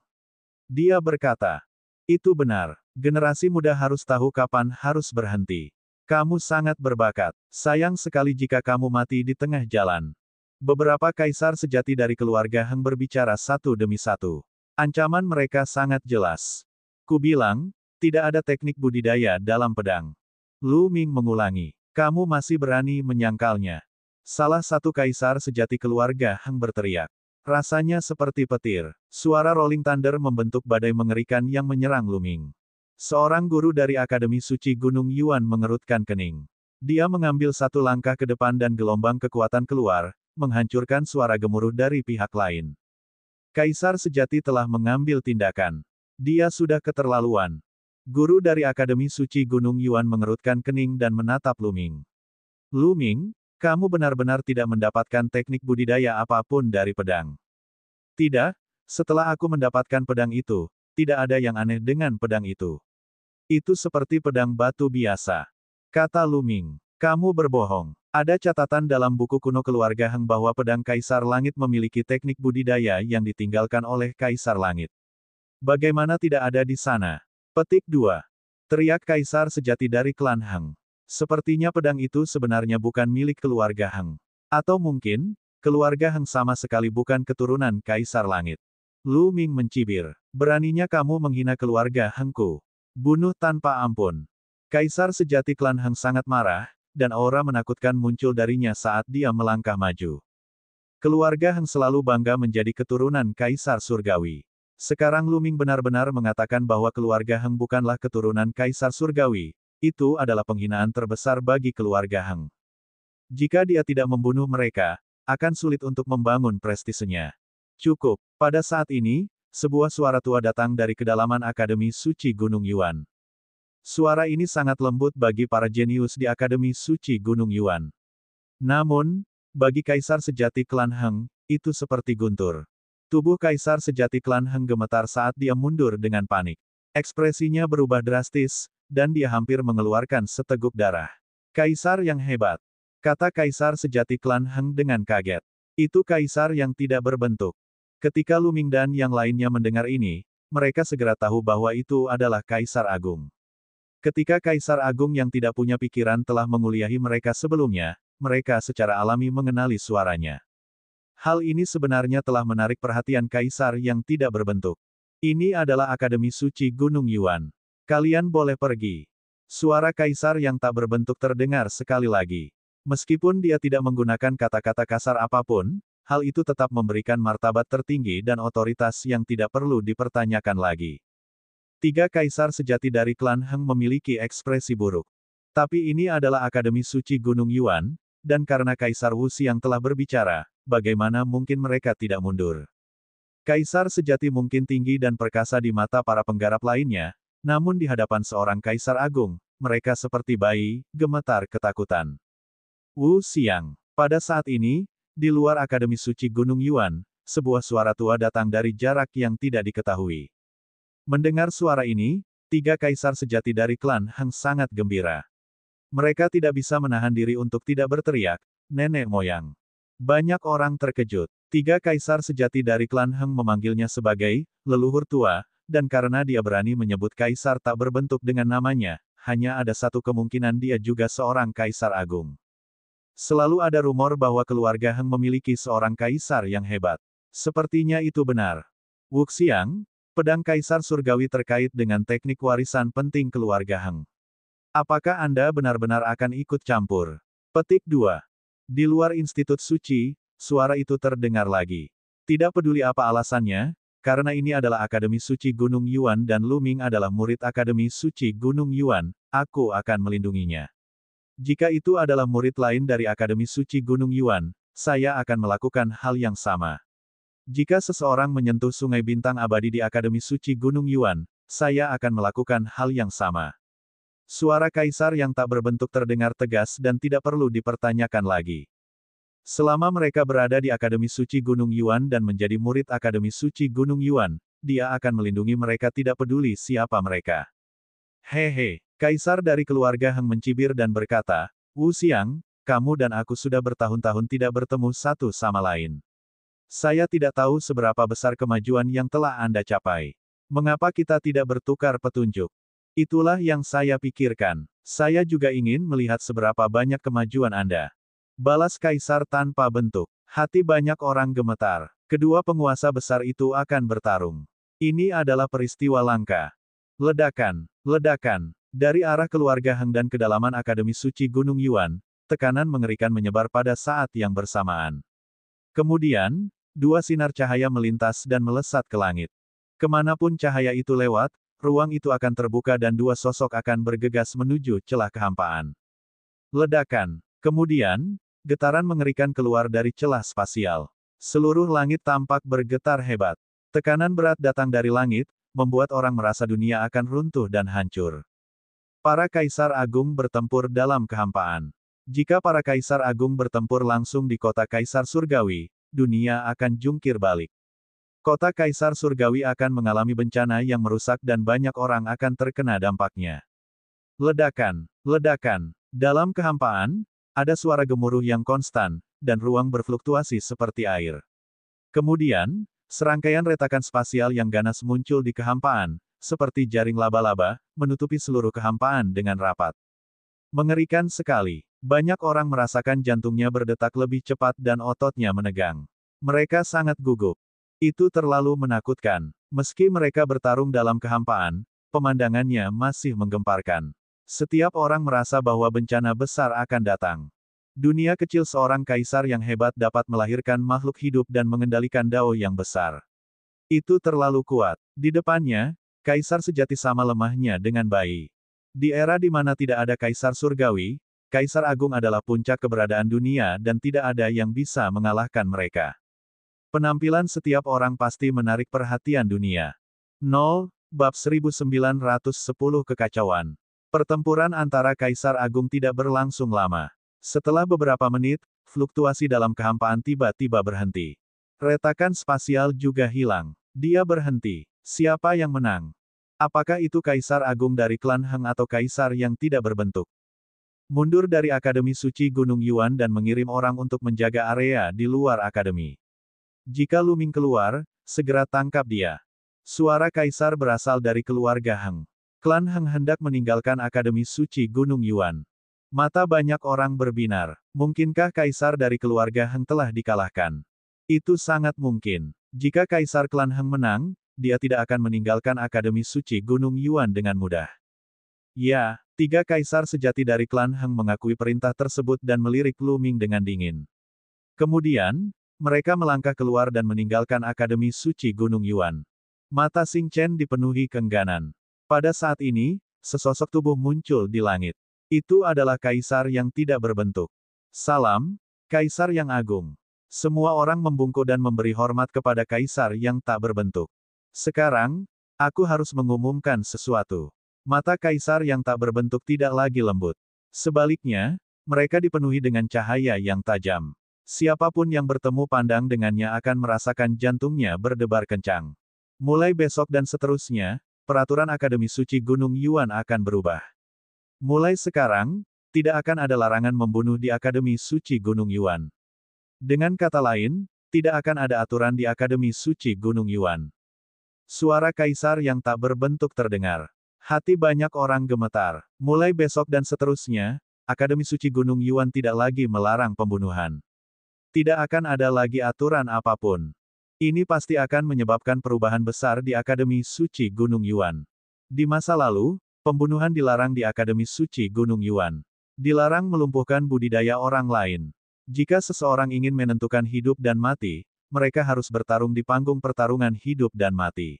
Dia berkata, itu benar, generasi muda harus tahu kapan harus berhenti. Kamu sangat berbakat, sayang sekali jika kamu mati di tengah jalan. Beberapa kaisar sejati dari keluarga Heng berbicara satu demi satu. Ancaman mereka sangat jelas. Kubilang, tidak ada teknik budidaya dalam pedang. Lu Ming mengulangi, kamu masih berani menyangkalnya. Salah satu kaisar sejati keluarga Heng berteriak. Rasanya seperti petir. Suara rolling thunder membentuk badai mengerikan yang menyerang Lu Ming. Seorang guru dari Akademi Suci Gunung Yuan mengerutkan kening. Dia mengambil satu langkah ke depan dan gelombang kekuatan keluar, menghancurkan suara gemuruh dari pihak lain. Kaisar sejati telah mengambil tindakan. Dia sudah keterlaluan. Guru dari Akademi Suci Gunung Yuan mengerutkan kening dan menatap Lu Ming. Lu Ming, kamu benar-benar tidak mendapatkan teknik budidaya apapun dari pedang. Tidak, setelah aku mendapatkan pedang itu, tidak ada yang aneh dengan pedang itu. Itu seperti pedang batu biasa. Kata Lu Ming, kamu berbohong. Ada catatan dalam buku kuno keluarga Heng bahwa pedang Kaisar Langit memiliki teknik budidaya yang ditinggalkan oleh Kaisar Langit. Bagaimana tidak ada di sana? Petik 2. Teriak Kaisar sejati dari klan Heng. Sepertinya pedang itu sebenarnya bukan milik keluarga Heng. Atau mungkin, keluarga Heng sama sekali bukan keturunan Kaisar Langit. Lu Ming mencibir. Beraninya kamu menghina keluarga Hengku. Bunuh tanpa ampun. Kaisar sejati klan Heng sangat marah, dan aura menakutkan muncul darinya saat dia melangkah maju. Keluarga Heng selalu bangga menjadi keturunan Kaisar Surgawi. Sekarang Lu Ming benar-benar mengatakan bahwa keluarga Heng bukanlah keturunan Kaisar Surgawi. Itu adalah penghinaan terbesar bagi keluarga Heng. Jika dia tidak membunuh mereka, akan sulit untuk membangun prestisenya. Cukup. Pada saat ini, sebuah suara tua datang dari kedalaman Akademi Suci Gunung Yuan. Suara ini sangat lembut bagi para jenius di Akademi Suci Gunung Yuan. Namun, bagi kaisar sejati klan Heng, itu seperti guntur. Tubuh kaisar sejati klan Heng gemetar saat dia mundur dengan panik. Ekspresinya berubah drastis, dan dia hampir mengeluarkan seteguk darah. Kaisar yang hebat. Kata kaisar sejati klan Heng dengan kaget. Itu kaisar yang tidak berbentuk. Ketika Lu Ming dan yang lainnya mendengar ini, mereka segera tahu bahwa itu adalah kaisar agung. Ketika kaisar agung yang tidak punya pikiran telah menguliahi mereka sebelumnya, mereka secara alami mengenali suaranya. Hal ini sebenarnya telah menarik perhatian kaisar yang tidak berbentuk. Ini adalah Akademi Suci Gunung Yuan. Kalian boleh pergi. Suara kaisar yang tak berbentuk terdengar sekali lagi. Meskipun dia tidak menggunakan kata-kata kasar apapun, hal itu tetap memberikan martabat tertinggi dan otoritas yang tidak perlu dipertanyakan lagi. Tiga kaisar sejati dari klan Heng memiliki ekspresi buruk. Tapi ini adalah Akademi Suci Gunung Yuan, dan karena Kaisar Wuxi yang telah berbicara, bagaimana mungkin mereka tidak mundur? Kaisar sejati mungkin tinggi dan perkasa di mata para penggarap lainnya, namun di hadapan seorang kaisar agung, mereka seperti bayi, gemetar ketakutan. Wu Xiang. Pada saat ini, di luar Akademi Suci Gunung Yuan, sebuah suara tua datang dari jarak yang tidak diketahui. Mendengar suara ini, 3 kaisar sejati dari klan Heng sangat gembira. Mereka tidak bisa menahan diri untuk tidak berteriak, nenek moyang. Banyak orang terkejut. 3 kaisar sejati dari klan Heng memanggilnya sebagai leluhur tua, dan karena dia berani menyebut kaisar tak berbentuk dengan namanya, hanya ada satu kemungkinan dia juga seorang kaisar agung. Selalu ada rumor bahwa keluarga Heng memiliki seorang kaisar yang hebat. Sepertinya itu benar. Wuxiang, pedang kaisar surgawi terkait dengan teknik warisan penting keluarga Heng. Apakah Anda benar-benar akan ikut campur? Petik 2. Di luar Institut Suci, suara itu terdengar lagi. Tidak peduli apa alasannya, karena ini adalah Akademi Suci Gunung Yuan dan Lu Ming adalah murid Akademi Suci Gunung Yuan, aku akan melindunginya. Jika itu adalah murid lain dari Akademi Suci Gunung Yuan, saya akan melakukan hal yang sama. Jika seseorang menyentuh Sungai Bintang Abadi di Akademi Suci Gunung Yuan, saya akan melakukan hal yang sama. Suara kaisar yang tak berbentuk terdengar tegas dan tidak perlu dipertanyakan lagi. Selama mereka berada di Akademi Suci Gunung Yuan dan menjadi murid Akademi Suci Gunung Yuan, dia akan melindungi mereka tidak peduli siapa mereka. Hehe, kaisar dari keluarga Heng mencibir dan berkata, Wu Xiang, kamu dan aku sudah bertahun-tahun tidak bertemu satu sama lain. Saya tidak tahu seberapa besar kemajuan yang telah Anda capai. Mengapa kita tidak bertukar petunjuk? Itulah yang saya pikirkan. Saya juga ingin melihat seberapa banyak kemajuan Anda. Balas kaisar tanpa bentuk. Hati banyak orang gemetar. Kedua penguasa besar itu akan bertarung. Ini adalah peristiwa langka. Ledakan, ledakan. Dari arah keluarga Heng dan kedalaman Akademi Suci Gunung Yuan, tekanan mengerikan menyebar pada saat yang bersamaan. Kemudian, 2 sinar cahaya melintas dan melesat ke langit. Kemanapun cahaya itu lewat, ruang itu akan terbuka dan 2 sosok akan bergegas menuju celah kehampaan. Ledakan. Kemudian, getaran mengerikan keluar dari celah spasial. Seluruh langit tampak bergetar hebat. Tekanan berat datang dari langit, membuat orang merasa dunia akan runtuh dan hancur. Para kaisar agung bertempur dalam kehampaan. Jika para kaisar agung bertempur langsung di kota kaisar surgawi, dunia akan jungkir balik. Kota kaisar surgawi akan mengalami bencana yang merusak dan banyak orang akan terkena dampaknya. Ledakan, ledakan. Dalam kehampaan, ada suara gemuruh yang konstan, dan ruang berfluktuasi seperti air. Kemudian, serangkaian retakan spasial yang ganas muncul di kehampaan, seperti jaring laba-laba, menutupi seluruh kehampaan dengan rapat. Mengerikan sekali. Banyak orang merasakan jantungnya berdetak lebih cepat dan ototnya menegang. Mereka sangat gugup. Itu terlalu menakutkan. Meski mereka bertarung dalam kehampaan, pemandangannya masih menggemparkan. Setiap orang merasa bahwa bencana besar akan datang. Dunia kecil seorang kaisar yang hebat dapat melahirkan makhluk hidup dan mengendalikan dao yang besar. Itu terlalu kuat. Di depannya, kaisar sejati sama lemahnya dengan bayi. Di era di mana tidak ada kaisar surgawi, kaisar agung adalah puncak keberadaan dunia dan tidak ada yang bisa mengalahkan mereka. Penampilan setiap orang pasti menarik perhatian dunia. 0. Bab 1910 Kekacauan. Pertempuran antara kaisar agung tidak berlangsung lama. Setelah beberapa menit, fluktuasi dalam kehampaan tiba-tiba berhenti. Retakan spasial juga hilang. Dia berhenti. Siapa yang menang? Apakah itu kaisar agung dari klan Heng atau kaisar yang tidak berbentuk? Mundur dari Akademi Suci Gunung Yuan dan mengirim orang untuk menjaga area di luar akademi. Jika Lu Ming keluar, segera tangkap dia. Suara kaisar berasal dari keluarga Heng. Klan Heng hendak meninggalkan Akademi Suci Gunung Yuan. Mata banyak orang berbinar. Mungkinkah kaisar dari keluarga Heng telah dikalahkan? Itu sangat mungkin. Jika kaisar klan Heng menang, dia tidak akan meninggalkan Akademi Suci Gunung Yuan dengan mudah. Ya, 3 kaisar sejati dari klan Heng mengakui perintah tersebut dan melirik Lu Ming dengan dingin. Kemudian, mereka melangkah keluar dan meninggalkan Akademi Suci Gunung Yuan. Mata Xing Chen dipenuhi keengganan. Pada saat ini, sesosok tubuh muncul di langit. Itu adalah kaisar yang tidak berbentuk. Salam, kaisar yang agung. Semua orang membungkuk dan memberi hormat kepada kaisar yang tak berbentuk. Sekarang, aku harus mengumumkan sesuatu. Mata kaisar yang tak berbentuk tidak lagi lembut. Sebaliknya, Mereka dipenuhi dengan cahaya yang tajam. Siapapun yang bertemu pandang dengannya akan merasakan jantungnya berdebar kencang. Mulai besok dan seterusnya, peraturan Akademi Suci Gunung Yuan akan berubah. Mulai sekarang, tidak akan ada larangan membunuh di Akademi Suci Gunung Yuan. Dengan kata lain, tidak akan ada aturan di Akademi Suci Gunung Yuan. Suara kaisar yang tak berbentuk terdengar. Hati banyak orang gemetar. Mulai besok dan seterusnya, Akademi Suci Gunung Yuan tidak lagi melarang pembunuhan. Tidak akan ada lagi aturan apapun. Ini pasti akan menyebabkan perubahan besar di Akademi Suci Gunung Yuan. Di masa lalu, pembunuhan dilarang di Akademi Suci Gunung Yuan. Dilarang melumpuhkan budidaya orang lain. Jika seseorang ingin menentukan hidup dan mati, mereka harus bertarung di panggung pertarungan hidup dan mati.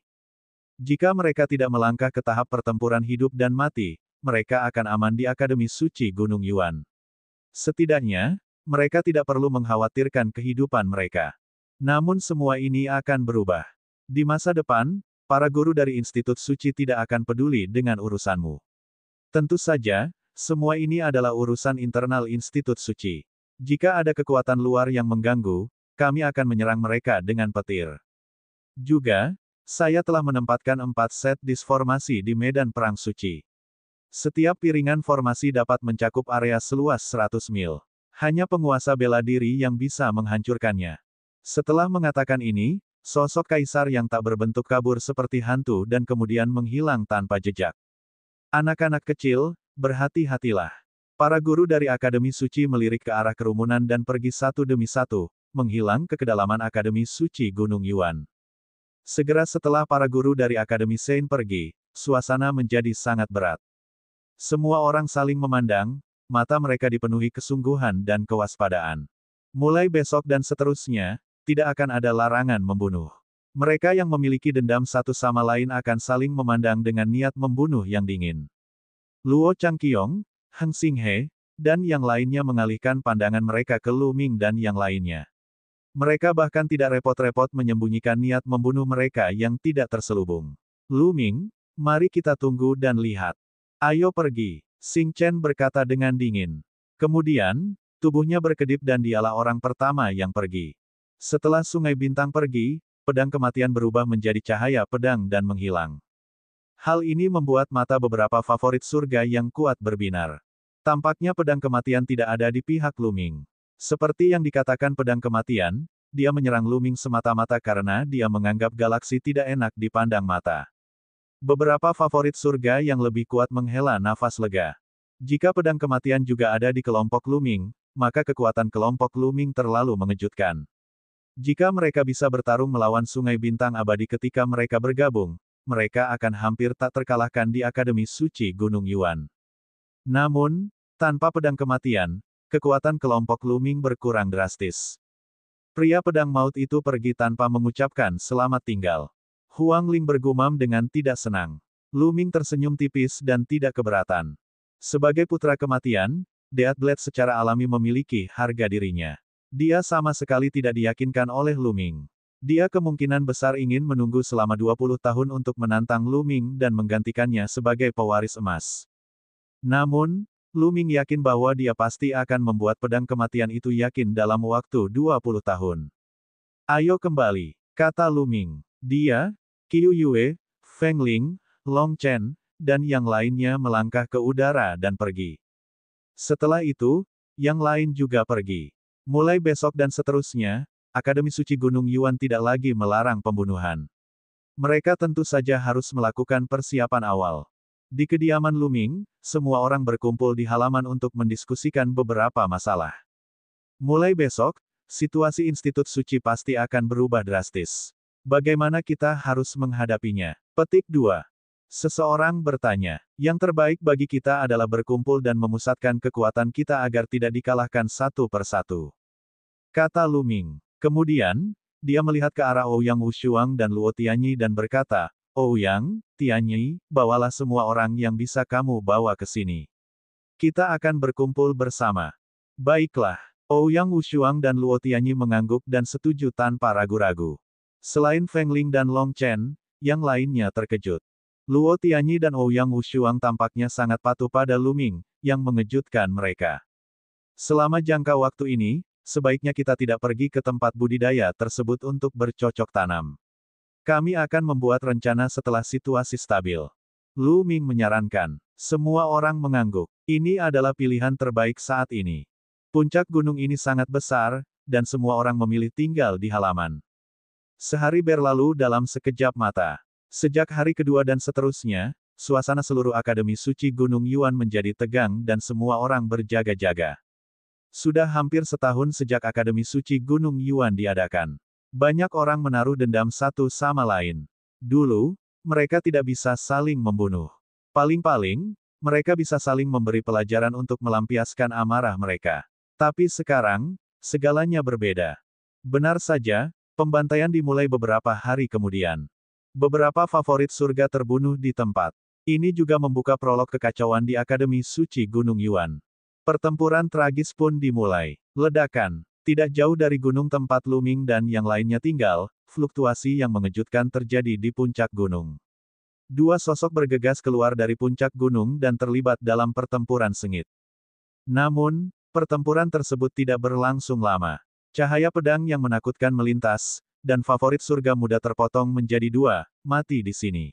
Jika mereka tidak melangkah ke tahap pertempuran hidup dan mati, mereka akan aman di Akademi Suci Gunung Yuan. Setidaknya, mereka tidak perlu mengkhawatirkan kehidupan mereka. Namun semua ini akan berubah. Di masa depan, para guru dari Institut Suci tidak akan peduli dengan urusanmu. Tentu saja, semua ini adalah urusan internal Institut Suci. Jika ada kekuatan luar yang mengganggu, kami akan menyerang mereka dengan petir. Juga, saya telah menempatkan 4 set disformasi di medan perang suci. Setiap piringan formasi dapat mencakup area seluas 100 mil. Hanya penguasa bela diri yang bisa menghancurkannya. Setelah mengatakan ini, sosok kaisar yang tak berbentuk kabur seperti hantu dan kemudian menghilang tanpa jejak. Anak-anak kecil, berhati-hatilah. Para guru dari Akademi Suci melirik ke arah kerumunan dan pergi satu demi satu, menghilang ke kedalaman Akademi Suci Gunung Yuan. Segera setelah para guru dari Akademi Sein pergi, suasana menjadi sangat berat. Semua orang saling memandang, mata mereka dipenuhi kesungguhan dan kewaspadaan. Mulai besok dan seterusnya, tidak akan ada larangan membunuh. Mereka yang memiliki dendam satu sama lain akan saling memandang dengan niat membunuh yang dingin. Luo Changqiong, Heng Xinghe, dan yang lainnya mengalihkan pandangan mereka ke Lu Ming dan yang lainnya. Mereka bahkan tidak repot-repot menyembunyikan niat membunuh mereka yang tidak terselubung. Lu Ming, mari kita tunggu dan lihat. Ayo pergi, Xing Chen berkata dengan dingin. Kemudian, tubuhnya berkedip dan dialah orang pertama yang pergi. Setelah Sungai Bintang pergi, pedang kematian berubah menjadi cahaya pedang dan menghilang. Hal ini membuat mata beberapa favorit surga yang kuat berbinar. Tampaknya pedang kematian tidak ada di pihak Lu Ming. Seperti yang dikatakan pedang kematian, dia menyerang Lu Ming semata-mata karena dia menganggap galaksi tidak enak dipandang mata. Beberapa favorit surga yang lebih kuat menghela nafas lega. Jika pedang kematian juga ada di kelompok Lu Ming, maka kekuatan kelompok Lu Ming terlalu mengejutkan. Jika mereka bisa bertarung melawan Sungai Bintang Abadi ketika mereka bergabung, mereka akan hampir tak terkalahkan di Akademi Suci Gunung Yuan. Namun, tanpa pedang kematian, kekuatan kelompok Lu Ming berkurang drastis. Pria pedang maut itu pergi tanpa mengucapkan selamat tinggal. Huang Ling bergumam dengan tidak senang. Lu Ming tersenyum tipis dan tidak keberatan. Sebagai putra kematian, Death Blade secara alami memiliki harga dirinya. Dia sama sekali tidak diyakinkan oleh Lu Ming. Dia kemungkinan besar ingin menunggu selama 20 tahun untuk menantang Lu Ming dan menggantikannya sebagai pewaris emas. Namun, Lu Ming yakin bahwa dia pasti akan membuat pedang kematian itu yakin dalam waktu 20 tahun. Ayo kembali, kata Lu Ming. Dia, Qiu Yue, Feng Ling, Long Chen, dan yang lainnya melangkah ke udara dan pergi. Setelah itu, yang lain juga pergi. Mulai besok dan seterusnya, Akademi Suci Gunung Yuan tidak lagi melarang pembunuhan. Mereka tentu saja harus melakukan persiapan awal. Di kediaman Lu Ming, semua orang berkumpul di halaman untuk mendiskusikan beberapa masalah. Mulai besok, situasi Institut Suci pasti akan berubah drastis. Bagaimana kita harus menghadapinya? Petik 2. Seseorang bertanya, yang terbaik bagi kita adalah berkumpul dan memusatkan kekuatan kita agar tidak dikalahkan satu persatu. Kata Lu Ming. Kemudian, dia melihat ke arah Ouyang Wushuang dan Luo Tianyi dan berkata, Ouyang, Tianyi, bawalah semua orang yang bisa kamu bawa ke sini. Kita akan berkumpul bersama. Baiklah. Ouyang Wushuang dan Luo Tianyi mengangguk dan setuju tanpa ragu-ragu. Selain Feng Ling dan Long Chen, yang lainnya terkejut. Luo Tianyi dan Ouyang Wushuang tampaknya sangat patuh pada Lu Ming, yang mengejutkan mereka. Selama jangka waktu ini, sebaiknya kita tidak pergi ke tempat budidaya tersebut untuk bercocok tanam. Kami akan membuat rencana setelah situasi stabil. Lu Ming menyarankan. Semua orang mengangguk. Ini adalah pilihan terbaik saat ini. Puncak gunung ini sangat besar, dan semua orang memilih tinggal di halaman. Sehari berlalu dalam sekejap mata. Sejak hari kedua dan seterusnya, suasana seluruh Akademi Suci Gunung Yuan menjadi tegang dan semua orang berjaga-jaga. Sudah hampir setahun sejak Akademi Suci Gunung Yuan diadakan. Banyak orang menaruh dendam satu sama lain. Dulu, mereka tidak bisa saling membunuh. Paling-paling, mereka bisa saling memberi pelajaran untuk melampiaskan amarah mereka. Tapi sekarang, segalanya berbeda. Benar saja, pembantaian dimulai beberapa hari kemudian. Beberapa favorit surga terbunuh di tempat. Ini juga membuka prolog kekacauan di Akademi Suci Gunung Yuan. Pertempuran tragis pun dimulai. Ledakan. Tidak jauh dari gunung tempat Lu Ming dan yang lainnya tinggal, fluktuasi yang mengejutkan terjadi di puncak gunung. Dua sosok bergegas keluar dari puncak gunung dan terlibat dalam pertempuran sengit. Namun, pertempuran tersebut tidak berlangsung lama. Cahaya pedang yang menakutkan melintas, dan favorit surga muda terpotong menjadi dua, mati di sini.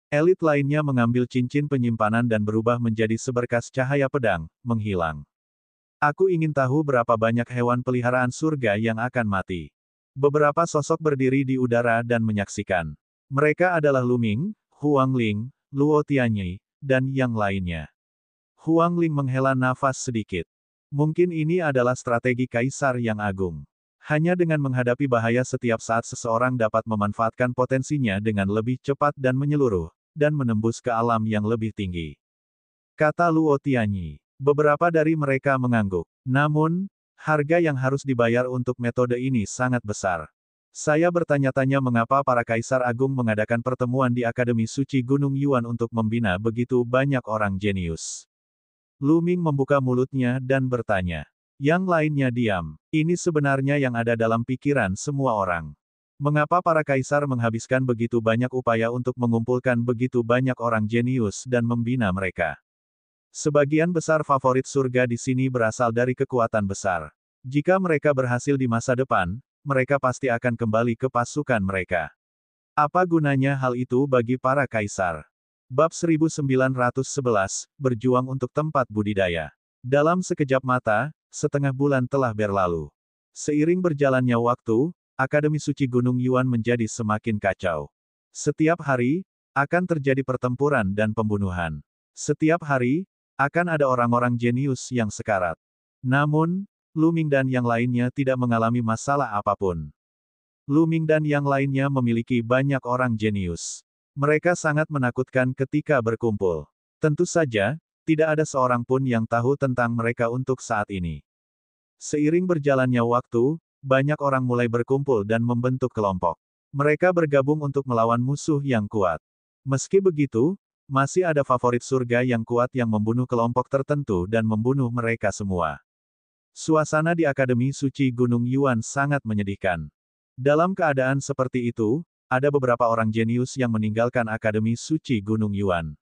Elit lainnya mengambil cincin penyimpanan dan berubah menjadi seberkas cahaya pedang, menghilang. Aku ingin tahu berapa banyak hewan peliharaan surga yang akan mati. Beberapa sosok berdiri di udara dan menyaksikan. Mereka adalah Lu Ming, Huang Ling, Luo Tianyi, dan yang lainnya. Huang Ling menghela nafas sedikit. Mungkin ini adalah strategi kaisar yang agung. Hanya dengan menghadapi bahaya setiap saat seseorang dapat memanfaatkan potensinya dengan lebih cepat dan menyeluruh, dan menembus ke alam yang lebih tinggi. Kata Luo Tianyi. Beberapa dari mereka mengangguk. Namun, harga yang harus dibayar untuk metode ini sangat besar. Saya bertanya-tanya mengapa para kaisar agung mengadakan pertemuan di Akademi Suci Gunung Yuan untuk membina begitu banyak orang jenius. Lu Ming membuka mulutnya dan bertanya. Yang lainnya diam. Ini sebenarnya yang ada dalam pikiran semua orang. Mengapa para kaisar menghabiskan begitu banyak upaya untuk mengumpulkan begitu banyak orang jenius dan membina mereka? Sebagian besar favorit surga di sini berasal dari kekuatan besar. Jika mereka berhasil di masa depan, mereka pasti akan kembali ke pasukan mereka. Apa gunanya hal itu bagi para kaisar? Bab 1911, berjuang untuk tempat budidaya. Dalam sekejap mata, setengah bulan telah berlalu. Seiring berjalannya waktu, Akademi Suci Gunung Yuan menjadi semakin kacau. Setiap hari, akan terjadi pertempuran dan pembunuhan. Setiap hari, akan ada orang-orang jenius yang sekarat. Namun, Lu Ming dan yang lainnya tidak mengalami masalah apapun. Lu Ming dan yang lainnya memiliki banyak orang jenius. Mereka sangat menakutkan ketika berkumpul. Tentu saja, tidak ada seorang pun yang tahu tentang mereka untuk saat ini. Seiring berjalannya waktu, banyak orang mulai berkumpul dan membentuk kelompok. Mereka bergabung untuk melawan musuh yang kuat. Meski begitu, masih ada favorit surga yang kuat yang membunuh kelompok tertentu dan membunuh mereka semua. Suasana di Akademi Suci Gunung Yuan sangat menyedihkan. Dalam keadaan seperti itu, ada beberapa orang jenius yang meninggalkan Akademi Suci Gunung Yuan.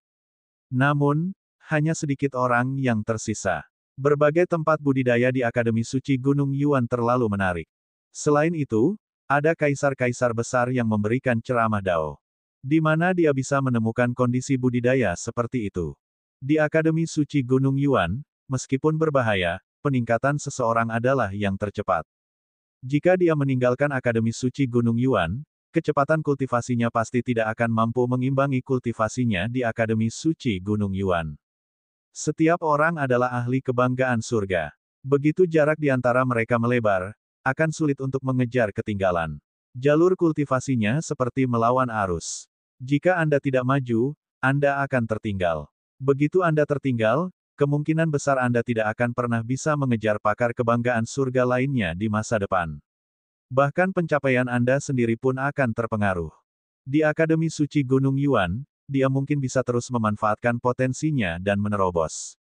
Namun, hanya sedikit orang yang tersisa. Berbagai tempat budidaya di Akademi Suci Gunung Yuan terlalu menarik. Selain itu, ada kaisar-kaisar besar yang memberikan ceramah Dao. Di mana dia bisa menemukan kondisi budidaya seperti itu. Di Akademi Suci Gunung Yuan, meskipun berbahaya, peningkatan seseorang adalah yang tercepat. Jika dia meninggalkan Akademi Suci Gunung Yuan, kecepatan kultivasinya pasti tidak akan mampu mengimbangi kultivasinya di Akademi Suci Gunung Yuan. Setiap orang adalah ahli kebanggaan surga. Begitu jarak di antara mereka melebar, akan sulit untuk mengejar ketinggalan. Jalur kultivasinya seperti melawan arus. Jika Anda tidak maju, Anda akan tertinggal. Begitu Anda tertinggal, kemungkinan besar Anda tidak akan pernah bisa mengejar pakar kebanggaan surga lainnya di masa depan. Bahkan pencapaian Anda sendiri pun akan terpengaruh. Di Akademi Suci Gunung Yuan, dia mungkin bisa terus memanfaatkan potensinya dan menerobos.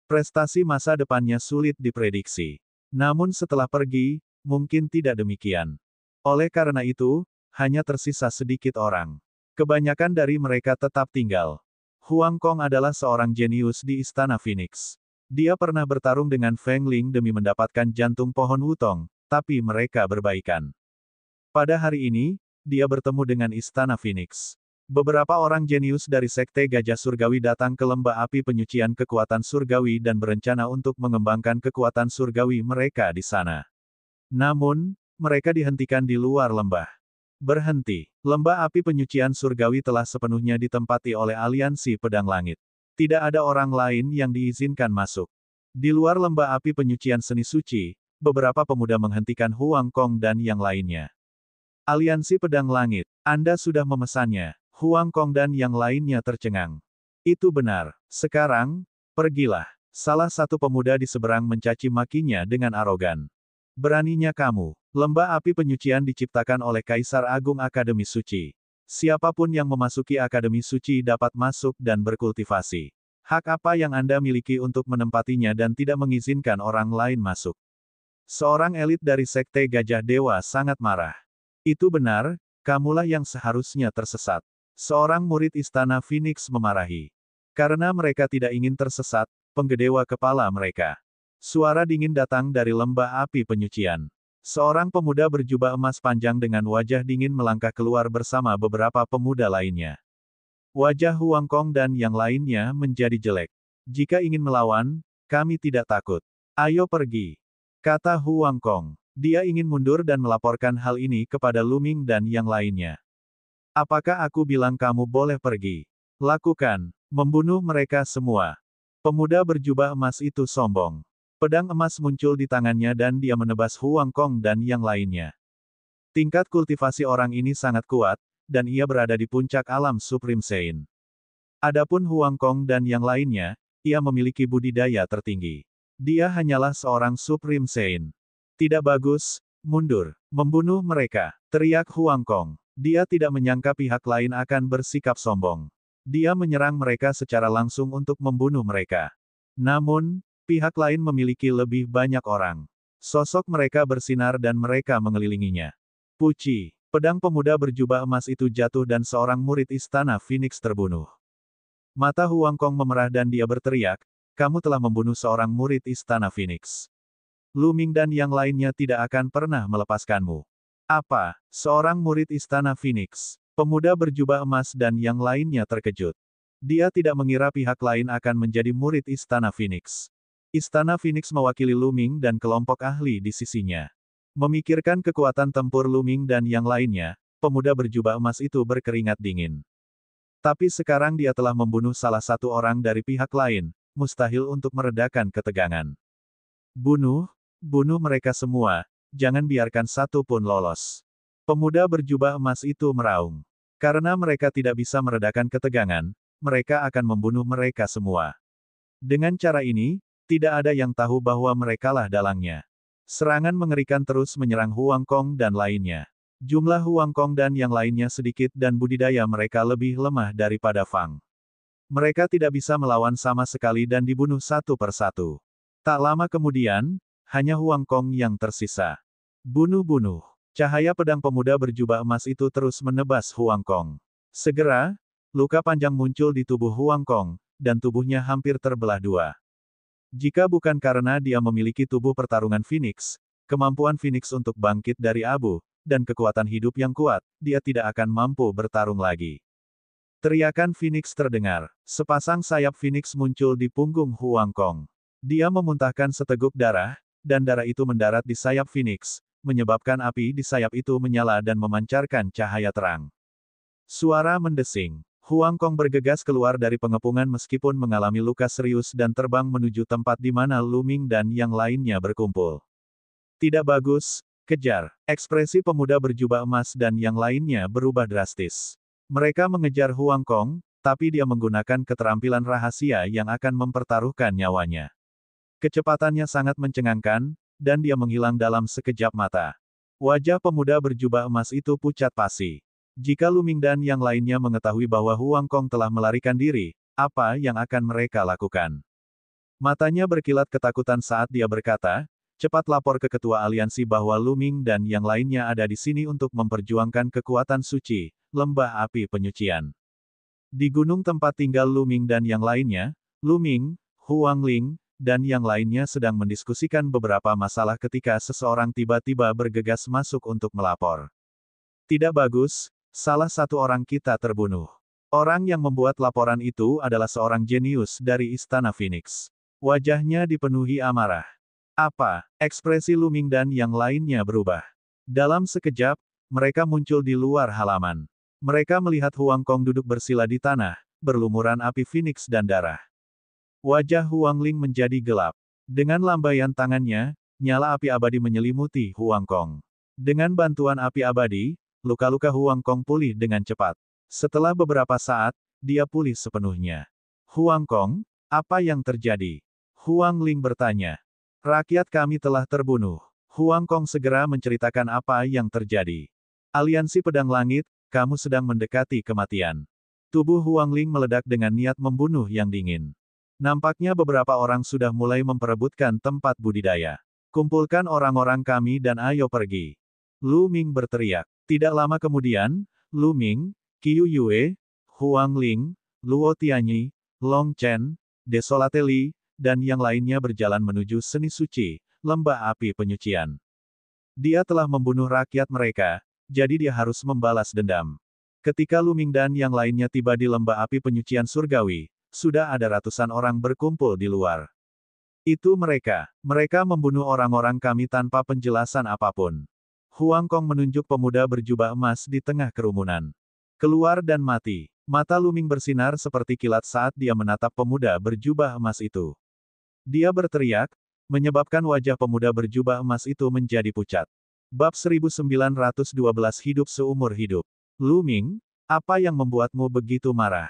Prestasi masa depannya sulit diprediksi. Namun setelah pergi, mungkin tidak demikian. Oleh karena itu, hanya tersisa sedikit orang. Kebanyakan dari mereka tetap tinggal. Huang Kong adalah seorang jenius di Istana Phoenix. Dia pernah bertarung dengan Feng Ling demi mendapatkan jantung pohon Wutong, tapi mereka berbaikan. Pada hari ini, dia bertemu dengan Istana Phoenix. Beberapa orang jenius dari Sekte Gajah Surgawi datang ke lembah api penyucian kekuatan surgawi dan berencana untuk mengembangkan kekuatan surgawi mereka di sana. Namun, mereka dihentikan di luar lembah. Berhenti. Lembah api penyucian surgawi telah sepenuhnya ditempati oleh aliansi pedang langit. Tidak ada orang lain yang diizinkan masuk. Di luar lembah api penyucian seni suci, beberapa pemuda menghentikan Huang Kong dan yang lainnya. Aliansi pedang langit, Anda sudah memesannya. Huang Kong dan yang lainnya tercengang. Itu benar. Sekarang, pergilah. Salah satu pemuda di seberang mencaci makinya dengan arogan. Beraninya kamu. Lembah api penyucian diciptakan oleh Kaisar Agung Akademi Suci. Siapapun yang memasuki Akademi Suci dapat masuk dan berkultivasi. Hak apa yang Anda miliki untuk menempatinya dan tidak mengizinkan orang lain masuk? Seorang elit dari Sekte Gajah Dewa sangat marah. Itu benar, kamulah yang seharusnya tersesat. Seorang murid Istana Phoenix memarahi. Karena mereka tidak ingin tersesat, penggedewa kepala mereka. Suara dingin datang dari lembah api penyucian. Seorang pemuda berjubah emas panjang dengan wajah dingin melangkah keluar bersama beberapa pemuda lainnya. Wajah Huang Kong dan yang lainnya menjadi jelek. Jika ingin melawan, kami tidak takut. Ayo pergi. Kata Huang Kong. Dia ingin mundur dan melaporkan hal ini kepada Lu Ming dan yang lainnya. Apakah aku bilang kamu boleh pergi? Lakukan. Membunuh mereka semua. Pemuda berjubah emas itu sombong. Pedang emas muncul di tangannya dan dia menebas Huang Kong dan yang lainnya. Tingkat kultivasi orang ini sangat kuat, dan ia berada di puncak alam Supreme Sein. Adapun Huang Kong dan yang lainnya, ia memiliki budidaya tertinggi. Dia hanyalah seorang Supreme Sein. Tidak bagus, mundur. Membunuh mereka, teriak Huang Kong. Dia tidak menyangka pihak lain akan bersikap sombong. Dia menyerang mereka secara langsung untuk membunuh mereka. Namun, pihak lain memiliki lebih banyak orang. Sosok mereka bersinar dan mereka mengelilinginya. Puci, pedang pemuda berjubah emas itu jatuh dan seorang murid Istana Phoenix terbunuh. Mata Huang Kong memerah dan dia berteriak, kamu telah membunuh seorang murid Istana Phoenix. Lu Ming dan yang lainnya tidak akan pernah melepaskanmu. Apa? Seorang murid Istana Phoenix. Pemuda berjubah emas dan yang lainnya terkejut. Dia tidak mengira pihak lain akan menjadi murid Istana Phoenix. Istana Phoenix mewakili Lu Ming dan kelompok ahli di sisinya. Memikirkan kekuatan tempur Lu Ming dan yang lainnya, pemuda berjubah emas itu berkeringat dingin. Tapi sekarang dia telah membunuh salah satu orang dari pihak lain, mustahil untuk meredakan ketegangan. Bunuh mereka semua. Jangan biarkan satu pun lolos. Pemuda berjubah emas itu meraung. Karena mereka tidak bisa meredakan ketegangan, mereka akan membunuh mereka semua. Dengan cara ini, tidak ada yang tahu bahwa merekalah dalangnya. Serangan mengerikan terus menyerang Huang Kong dan lainnya. Jumlah Huang Kong dan yang lainnya sedikit dan budidaya mereka lebih lemah daripada Fang. Mereka tidak bisa melawan sama sekali dan dibunuh satu persatu. Tak lama kemudian, hanya Huang Kong yang tersisa. Bunuh-bunuh. Cahaya pedang pemuda berjubah emas itu terus menebas Huang Kong. Segera, luka panjang muncul di tubuh Huang Kong, dan tubuhnya hampir terbelah dua. Jika bukan karena dia memiliki tubuh pertarungan Phoenix, kemampuan Phoenix untuk bangkit dari abu, dan kekuatan hidup yang kuat, dia tidak akan mampu bertarung lagi. Teriakan Phoenix terdengar. Sepasang sayap Phoenix muncul di punggung Huang Kong. Dia memuntahkan seteguk darah, dan darah itu mendarat di sayap Phoenix, menyebabkan api di sayap itu menyala dan memancarkan cahaya terang. Suara mendesing. Huang Kong bergegas keluar dari pengepungan meskipun mengalami luka serius dan terbang menuju tempat di mana Lu Ming dan yang lainnya berkumpul. Tidak bagus, kejar. Ekspresi pemuda berjubah emas dan yang lainnya berubah drastis. Mereka mengejar Huang Kong, tapi dia menggunakan keterampilan rahasia yang akan mempertaruhkan nyawanya. Kecepatannya sangat mencengangkan, dan dia menghilang dalam sekejap mata. Wajah pemuda berjubah emas itu pucat pasi. Jika Lu Ming dan yang lainnya mengetahui bahwa Huang Kong telah melarikan diri, apa yang akan mereka lakukan? Matanya berkilat ketakutan saat dia berkata, cepat lapor ke ketua aliansi bahwa Lu Ming dan yang lainnya ada di sini untuk memperjuangkan kekuatan suci, lembah api penyucian. Di gunung tempat tinggal Lu Ming dan yang lainnya, Lu Ming, Huang Ling, dan yang lainnya sedang mendiskusikan beberapa masalah ketika seseorang tiba-tiba bergegas masuk untuk melapor. Tidak bagus, salah satu orang kita terbunuh. Orang yang membuat laporan itu adalah seorang jenius dari Istana Phoenix. Wajahnya dipenuhi amarah. Apa? Ekspresi Lu Ming dan yang lainnya berubah. Dalam sekejap, mereka muncul di luar halaman. Mereka melihat Huang Kong duduk bersila di tanah, berlumuran api Phoenix dan darah. Wajah Huang Ling menjadi gelap. Dengan lambaian tangannya, nyala api abadi menyelimuti Huang Kong. Dengan bantuan api abadi, luka-luka Huang Kong pulih dengan cepat. Setelah beberapa saat, dia pulih sepenuhnya. Huang Kong, apa yang terjadi? Huang Ling bertanya. Rakyat kami telah terbunuh. Huang Kong segera menceritakan apa yang terjadi. Aliansi Pedang Langit, kamu sedang mendekati kematian. Tubuh Huang Ling meledak dengan niat membunuh yang dingin. Nampaknya beberapa orang sudah mulai memperebutkan tempat budidaya. Kumpulkan orang-orang kami dan ayo pergi. Lu Ming berteriak. Tidak lama kemudian, Lu Ming, Qiu Yue, Huang Ling, Luo Tianyi, Long Chen, Desolate Li, dan yang lainnya berjalan menuju seni suci, lembah api penyucian. Dia telah membunuh rakyat mereka, jadi dia harus membalas dendam. Ketika Lu Ming dan yang lainnya tiba di lembah api penyucian surgawi, sudah ada ratusan orang berkumpul di luar. Itu mereka. Mereka membunuh orang-orang kami tanpa penjelasan apapun. Huang Kong menunjuk pemuda berjubah emas di tengah kerumunan. Keluar dan mati. Mata Lu Ming bersinar seperti kilat saat dia menatap pemuda berjubah emas itu. Dia berteriak, menyebabkan wajah pemuda berjubah emas itu menjadi pucat. Bab 1912 Hidup seumur hidup. Lu Ming, apa yang membuatmu begitu marah?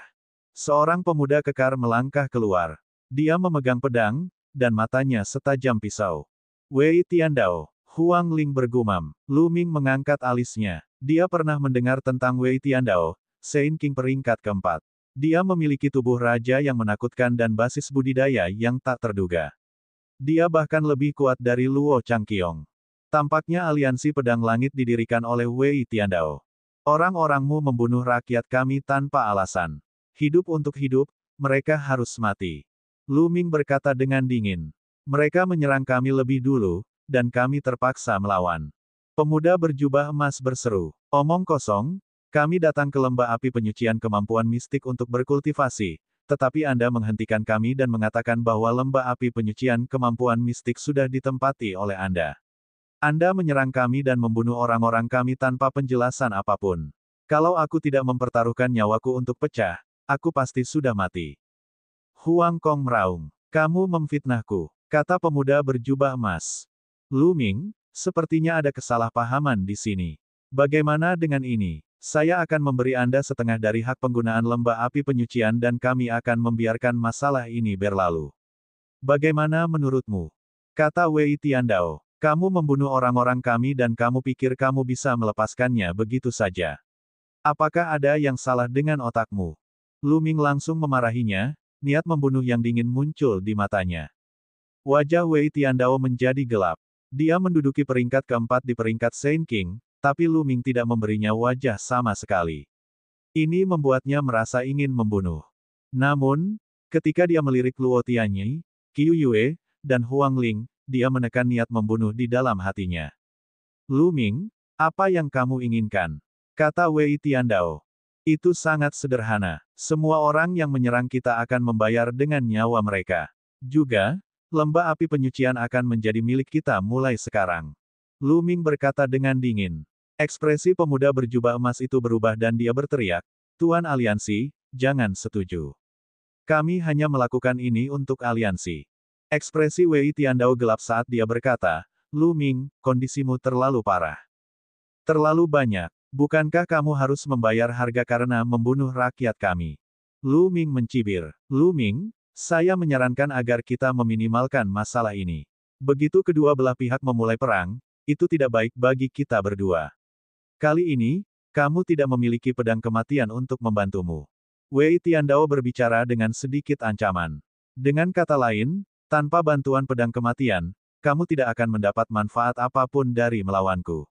Seorang pemuda kekar melangkah keluar. Dia memegang pedang, dan matanya setajam pisau. Wei Tiandao, Huang Ling bergumam. Lu Ming mengangkat alisnya. Dia pernah mendengar tentang Wei Tiandao, Saint King peringkat keempat. Dia memiliki tubuh raja yang menakutkan dan basis budidaya yang tak terduga. Dia bahkan lebih kuat dari Luo Changqiong. Tampaknya aliansi Pedang Langit didirikan oleh Wei Tiandao. Orang-orangmu membunuh rakyat kami tanpa alasan. Hidup untuk hidup, mereka harus mati. Lu Ming berkata dengan dingin. Mereka menyerang kami lebih dulu, dan kami terpaksa melawan. Pemuda berjubah emas berseru. Omong kosong, kami datang ke lembah api penyucian kemampuan mistik untuk berkultivasi, tetapi Anda menghentikan kami dan mengatakan bahwa lembah api penyucian kemampuan mistik sudah ditempati oleh Anda. Anda menyerang kami dan membunuh orang-orang kami tanpa penjelasan apapun. Kalau aku tidak mempertaruhkan nyawaku untuk pecah, aku pasti sudah mati. Huang Kong meraung. Kamu memfitnahku, kata pemuda berjubah emas. Lu Ming, sepertinya ada kesalahpahaman di sini. Bagaimana dengan ini? Saya akan memberi Anda setengah dari hak penggunaan lembah api penyucian dan kami akan membiarkan masalah ini berlalu. Bagaimana menurutmu? Kata Wei Tiandao. Kamu membunuh orang-orang kami dan kamu pikir kamu bisa melepaskannya begitu saja. Apakah ada yang salah dengan otakmu? Lu Ming langsung memarahinya, niat membunuh yang dingin muncul di matanya. Wajah Wei Tiandao menjadi gelap. Dia menduduki peringkat keempat di peringkat Saint King, tapi Lu Ming tidak memberinya wajah sama sekali. Ini membuatnya merasa ingin membunuh. Namun, ketika dia melirik Luo Tianyi, Qiu Yue, dan Huang Ling, dia menekan niat membunuh di dalam hatinya. Lu Ming, apa yang kamu inginkan? Kata Wei Tiandao. Itu sangat sederhana. Semua orang yang menyerang kita akan membayar dengan nyawa mereka. Juga, lembah api penyucian akan menjadi milik kita mulai sekarang. Lu Ming berkata dengan dingin. Ekspresi pemuda berjubah emas itu berubah dan dia berteriak, Tuan Aliansi, jangan setuju. Kami hanya melakukan ini untuk aliansi. Ekspresi Wei Tiandao gelap saat dia berkata, Lu Ming, kondisimu terlalu parah. Terlalu banyak. Bukankah kamu harus membayar harga karena membunuh rakyat kami? Lu Ming mencibir. Lu Ming, saya menyarankan agar kita meminimalkan masalah ini. Begitu kedua belah pihak memulai perang, itu tidak baik bagi kita berdua. Kali ini, kamu tidak memiliki pedang kematian untuk membantumu. Wei Tiandao berbicara dengan sedikit ancaman. Dengan kata lain, tanpa bantuan pedang kematian, kamu tidak akan mendapat manfaat apapun dari melawanku.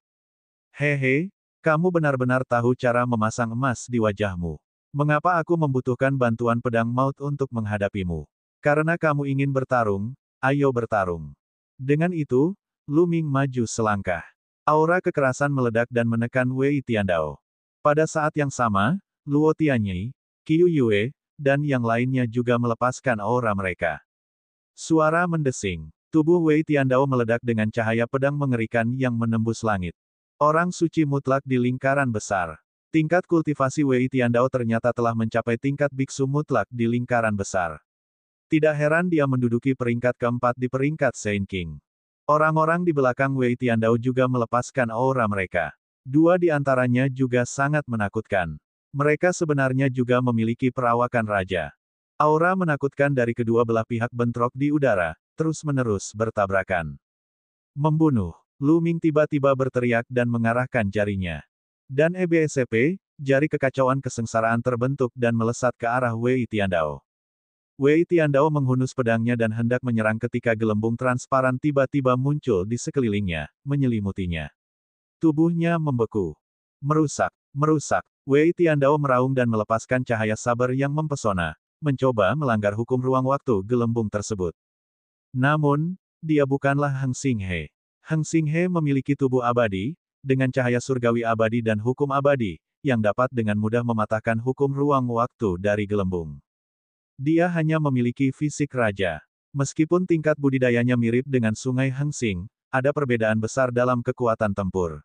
Hehe, kamu benar-benar tahu cara memasang emas di wajahmu. Mengapa aku membutuhkan bantuan pedang maut untuk menghadapimu? Karena kamu ingin bertarung, ayo bertarung. Dengan itu, Lu Ming maju selangkah. Aura kekerasan meledak dan menekan Wei Tiandao. Pada saat yang sama, Luo Tianyi, Qiu Yue, dan yang lainnya juga melepaskan aura mereka. Suara mendesing. Tubuh Wei Tiandao meledak dengan cahaya pedang mengerikan yang menembus langit. Orang suci mutlak di lingkaran besar. Tingkat kultivasi Wei Tiandao ternyata telah mencapai tingkat biksu mutlak di lingkaran besar. Tidak heran dia menduduki peringkat keempat di peringkat Saint King. Orang-orang di belakang Wei Tiandao juga melepaskan aura mereka. Dua di antaranya juga sangat menakutkan. Mereka sebenarnya juga memiliki perawakan raja. Aura menakutkan dari kedua belah pihak bentrok di udara, terus-menerus bertabrakan. Membunuh. Lu Ming tiba-tiba berteriak dan mengarahkan jarinya. Dan EBSCP, jari kekacauan kesengsaraan terbentuk dan melesat ke arah Wei Tiandao. Wei Tiandao menghunus pedangnya dan hendak menyerang ketika gelembung transparan tiba-tiba muncul di sekelilingnya, menyelimutinya. Tubuhnya membeku. Merusak, merusak. Wei Tiandao meraung dan melepaskan cahaya saber yang mempesona, mencoba melanggar hukum ruang waktu gelembung tersebut. Namun, dia bukanlah Heng Xinghe. Heng Xinghe memiliki tubuh abadi, dengan cahaya surgawi abadi dan hukum abadi, yang dapat dengan mudah mematahkan hukum ruang waktu dari gelembung. Dia hanya memiliki fisik raja. Meskipun tingkat budidayanya mirip dengan sungai Hengxing, ada perbedaan besar dalam kekuatan tempur.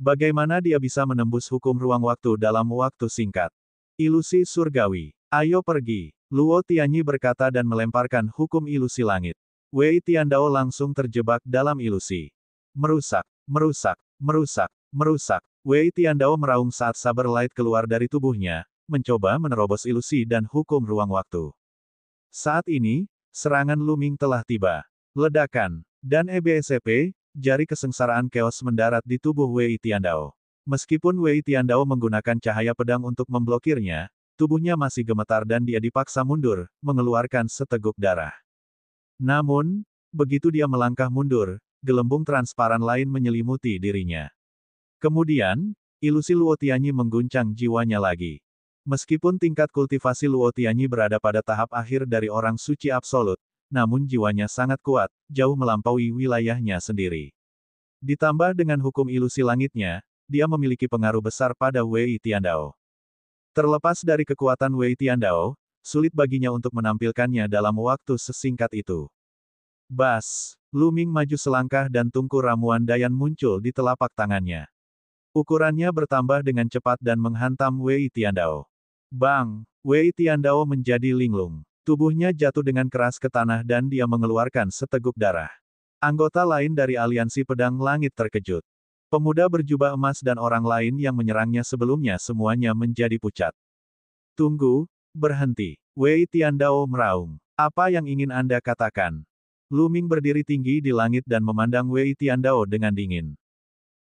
Bagaimana dia bisa menembus hukum ruang waktu dalam waktu singkat? Ilusi surgawi. Ayo pergi. Luo Tianyi berkata dan melemparkan hukum ilusi langit. Wei Tiandao langsung terjebak dalam ilusi. Merusak, merusak, merusak, merusak. Wei Tiandao meraung saat saber light keluar dari tubuhnya, mencoba menerobos ilusi dan hukum ruang waktu. Saat ini, serangan Lu Ming telah tiba. Ledakan. Dan EBSCP, jari kesengsaraan keos mendarat di tubuh Wei Tiandao. Meskipun Wei Tiandao menggunakan cahaya pedang untuk memblokirnya, tubuhnya masih gemetar dan dia dipaksa mundur, mengeluarkan seteguk darah. Namun, begitu dia melangkah mundur, gelembung transparan lain menyelimuti dirinya. Kemudian, ilusi Luo Tianyi mengguncang jiwanya lagi. Meskipun tingkat kultivasi Luo Tianyi berada pada tahap akhir dari orang suci absolut, namun jiwanya sangat kuat, jauh melampaui wilayahnya sendiri. Ditambah dengan hukum ilusi langitnya, dia memiliki pengaruh besar pada Wei Tiandao. Terlepas dari kekuatan Wei Tiandao, sulit baginya untuk menampilkannya dalam waktu sesingkat itu. Bas! Lu Ming maju selangkah dan tungku ramuan Dayan muncul di telapak tangannya. Ukurannya bertambah dengan cepat dan menghantam Wei Tiandao. Bang! Wei Tiandao menjadi linglung. Tubuhnya jatuh dengan keras ke tanah dan dia mengeluarkan seteguk darah. Anggota lain dari aliansi pedang langit terkejut. Pemuda berjubah emas dan orang lain yang menyerangnya sebelumnya semuanya menjadi pucat. Tunggu, berhenti. Wei Tiandao meraung. Apa yang ingin Anda katakan? Lu Ming berdiri tinggi di langit dan memandang Wei Tiandao dengan dingin.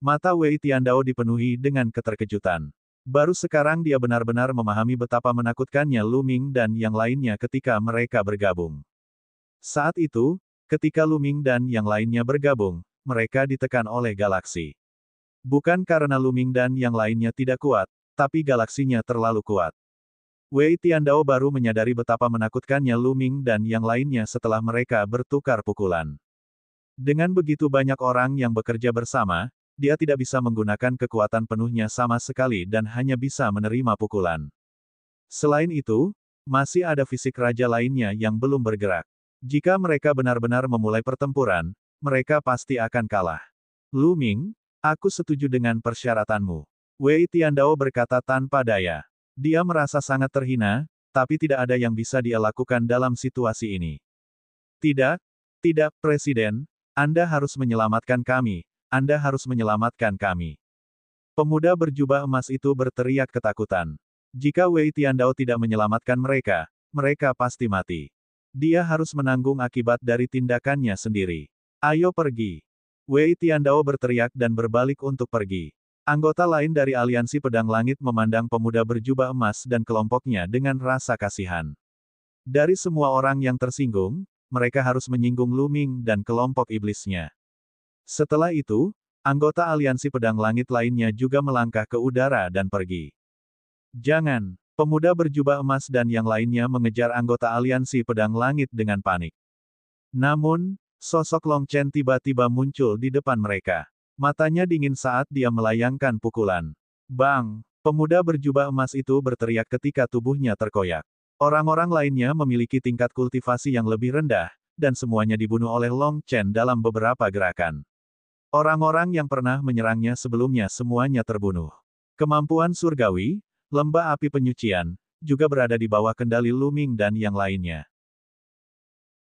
Mata Wei Tiandao dipenuhi dengan keterkejutan. Baru sekarang dia benar-benar memahami betapa menakutkannya Lu Ming dan yang lainnya ketika mereka bergabung. Saat itu, ketika Lu Ming dan yang lainnya bergabung, mereka ditekan oleh galaksi. Bukan karena Lu Ming dan yang lainnya tidak kuat, tapi galaksinya terlalu kuat. Wei Tiandao baru menyadari betapa menakutkannya Lu Ming dan yang lainnya setelah mereka bertukar pukulan. Dengan begitu banyak orang yang bekerja bersama, dia tidak bisa menggunakan kekuatan penuhnya sama sekali dan hanya bisa menerima pukulan. Selain itu, masih ada fisik raja lainnya yang belum bergerak. Jika mereka benar-benar memulai pertempuran, mereka pasti akan kalah. Lu Ming, aku setuju dengan persyaratanmu. Wei Tiandao berkata tanpa daya. Dia merasa sangat terhina, tapi tidak ada yang bisa dia lakukan dalam situasi ini. Tidak, tidak, Presiden, Anda harus menyelamatkan kami. Anda harus menyelamatkan kami. Pemuda berjubah emas itu berteriak ketakutan. Jika Wei Tiandao tidak menyelamatkan mereka, mereka pasti mati. Dia harus menanggung akibat dari tindakannya sendiri. Ayo pergi. Wei Tiandao berteriak dan berbalik untuk pergi. Anggota lain dari aliansi pedang langit memandang pemuda berjubah emas dan kelompoknya dengan rasa kasihan. Dari semua orang yang tersinggung, mereka harus menyinggung Lu Ming dan kelompok iblisnya. Setelah itu, anggota aliansi pedang langit lainnya juga melangkah ke udara dan pergi. Jangan! Pemuda berjubah emas dan yang lainnya mengejar anggota aliansi pedang langit dengan panik. Namun, sosok Long Chen tiba-tiba muncul di depan mereka. Matanya dingin saat dia melayangkan pukulan. Bang! Pemuda berjubah emas itu berteriak ketika tubuhnya terkoyak. Orang-orang lainnya memiliki tingkat kultivasi yang lebih rendah, dan semuanya dibunuh oleh Long Chen dalam beberapa gerakan. Orang-orang yang pernah menyerangnya sebelumnya semuanya terbunuh. Kemampuan surgawi, lembah api penyucian, juga berada di bawah kendali Lu Ming dan yang lainnya.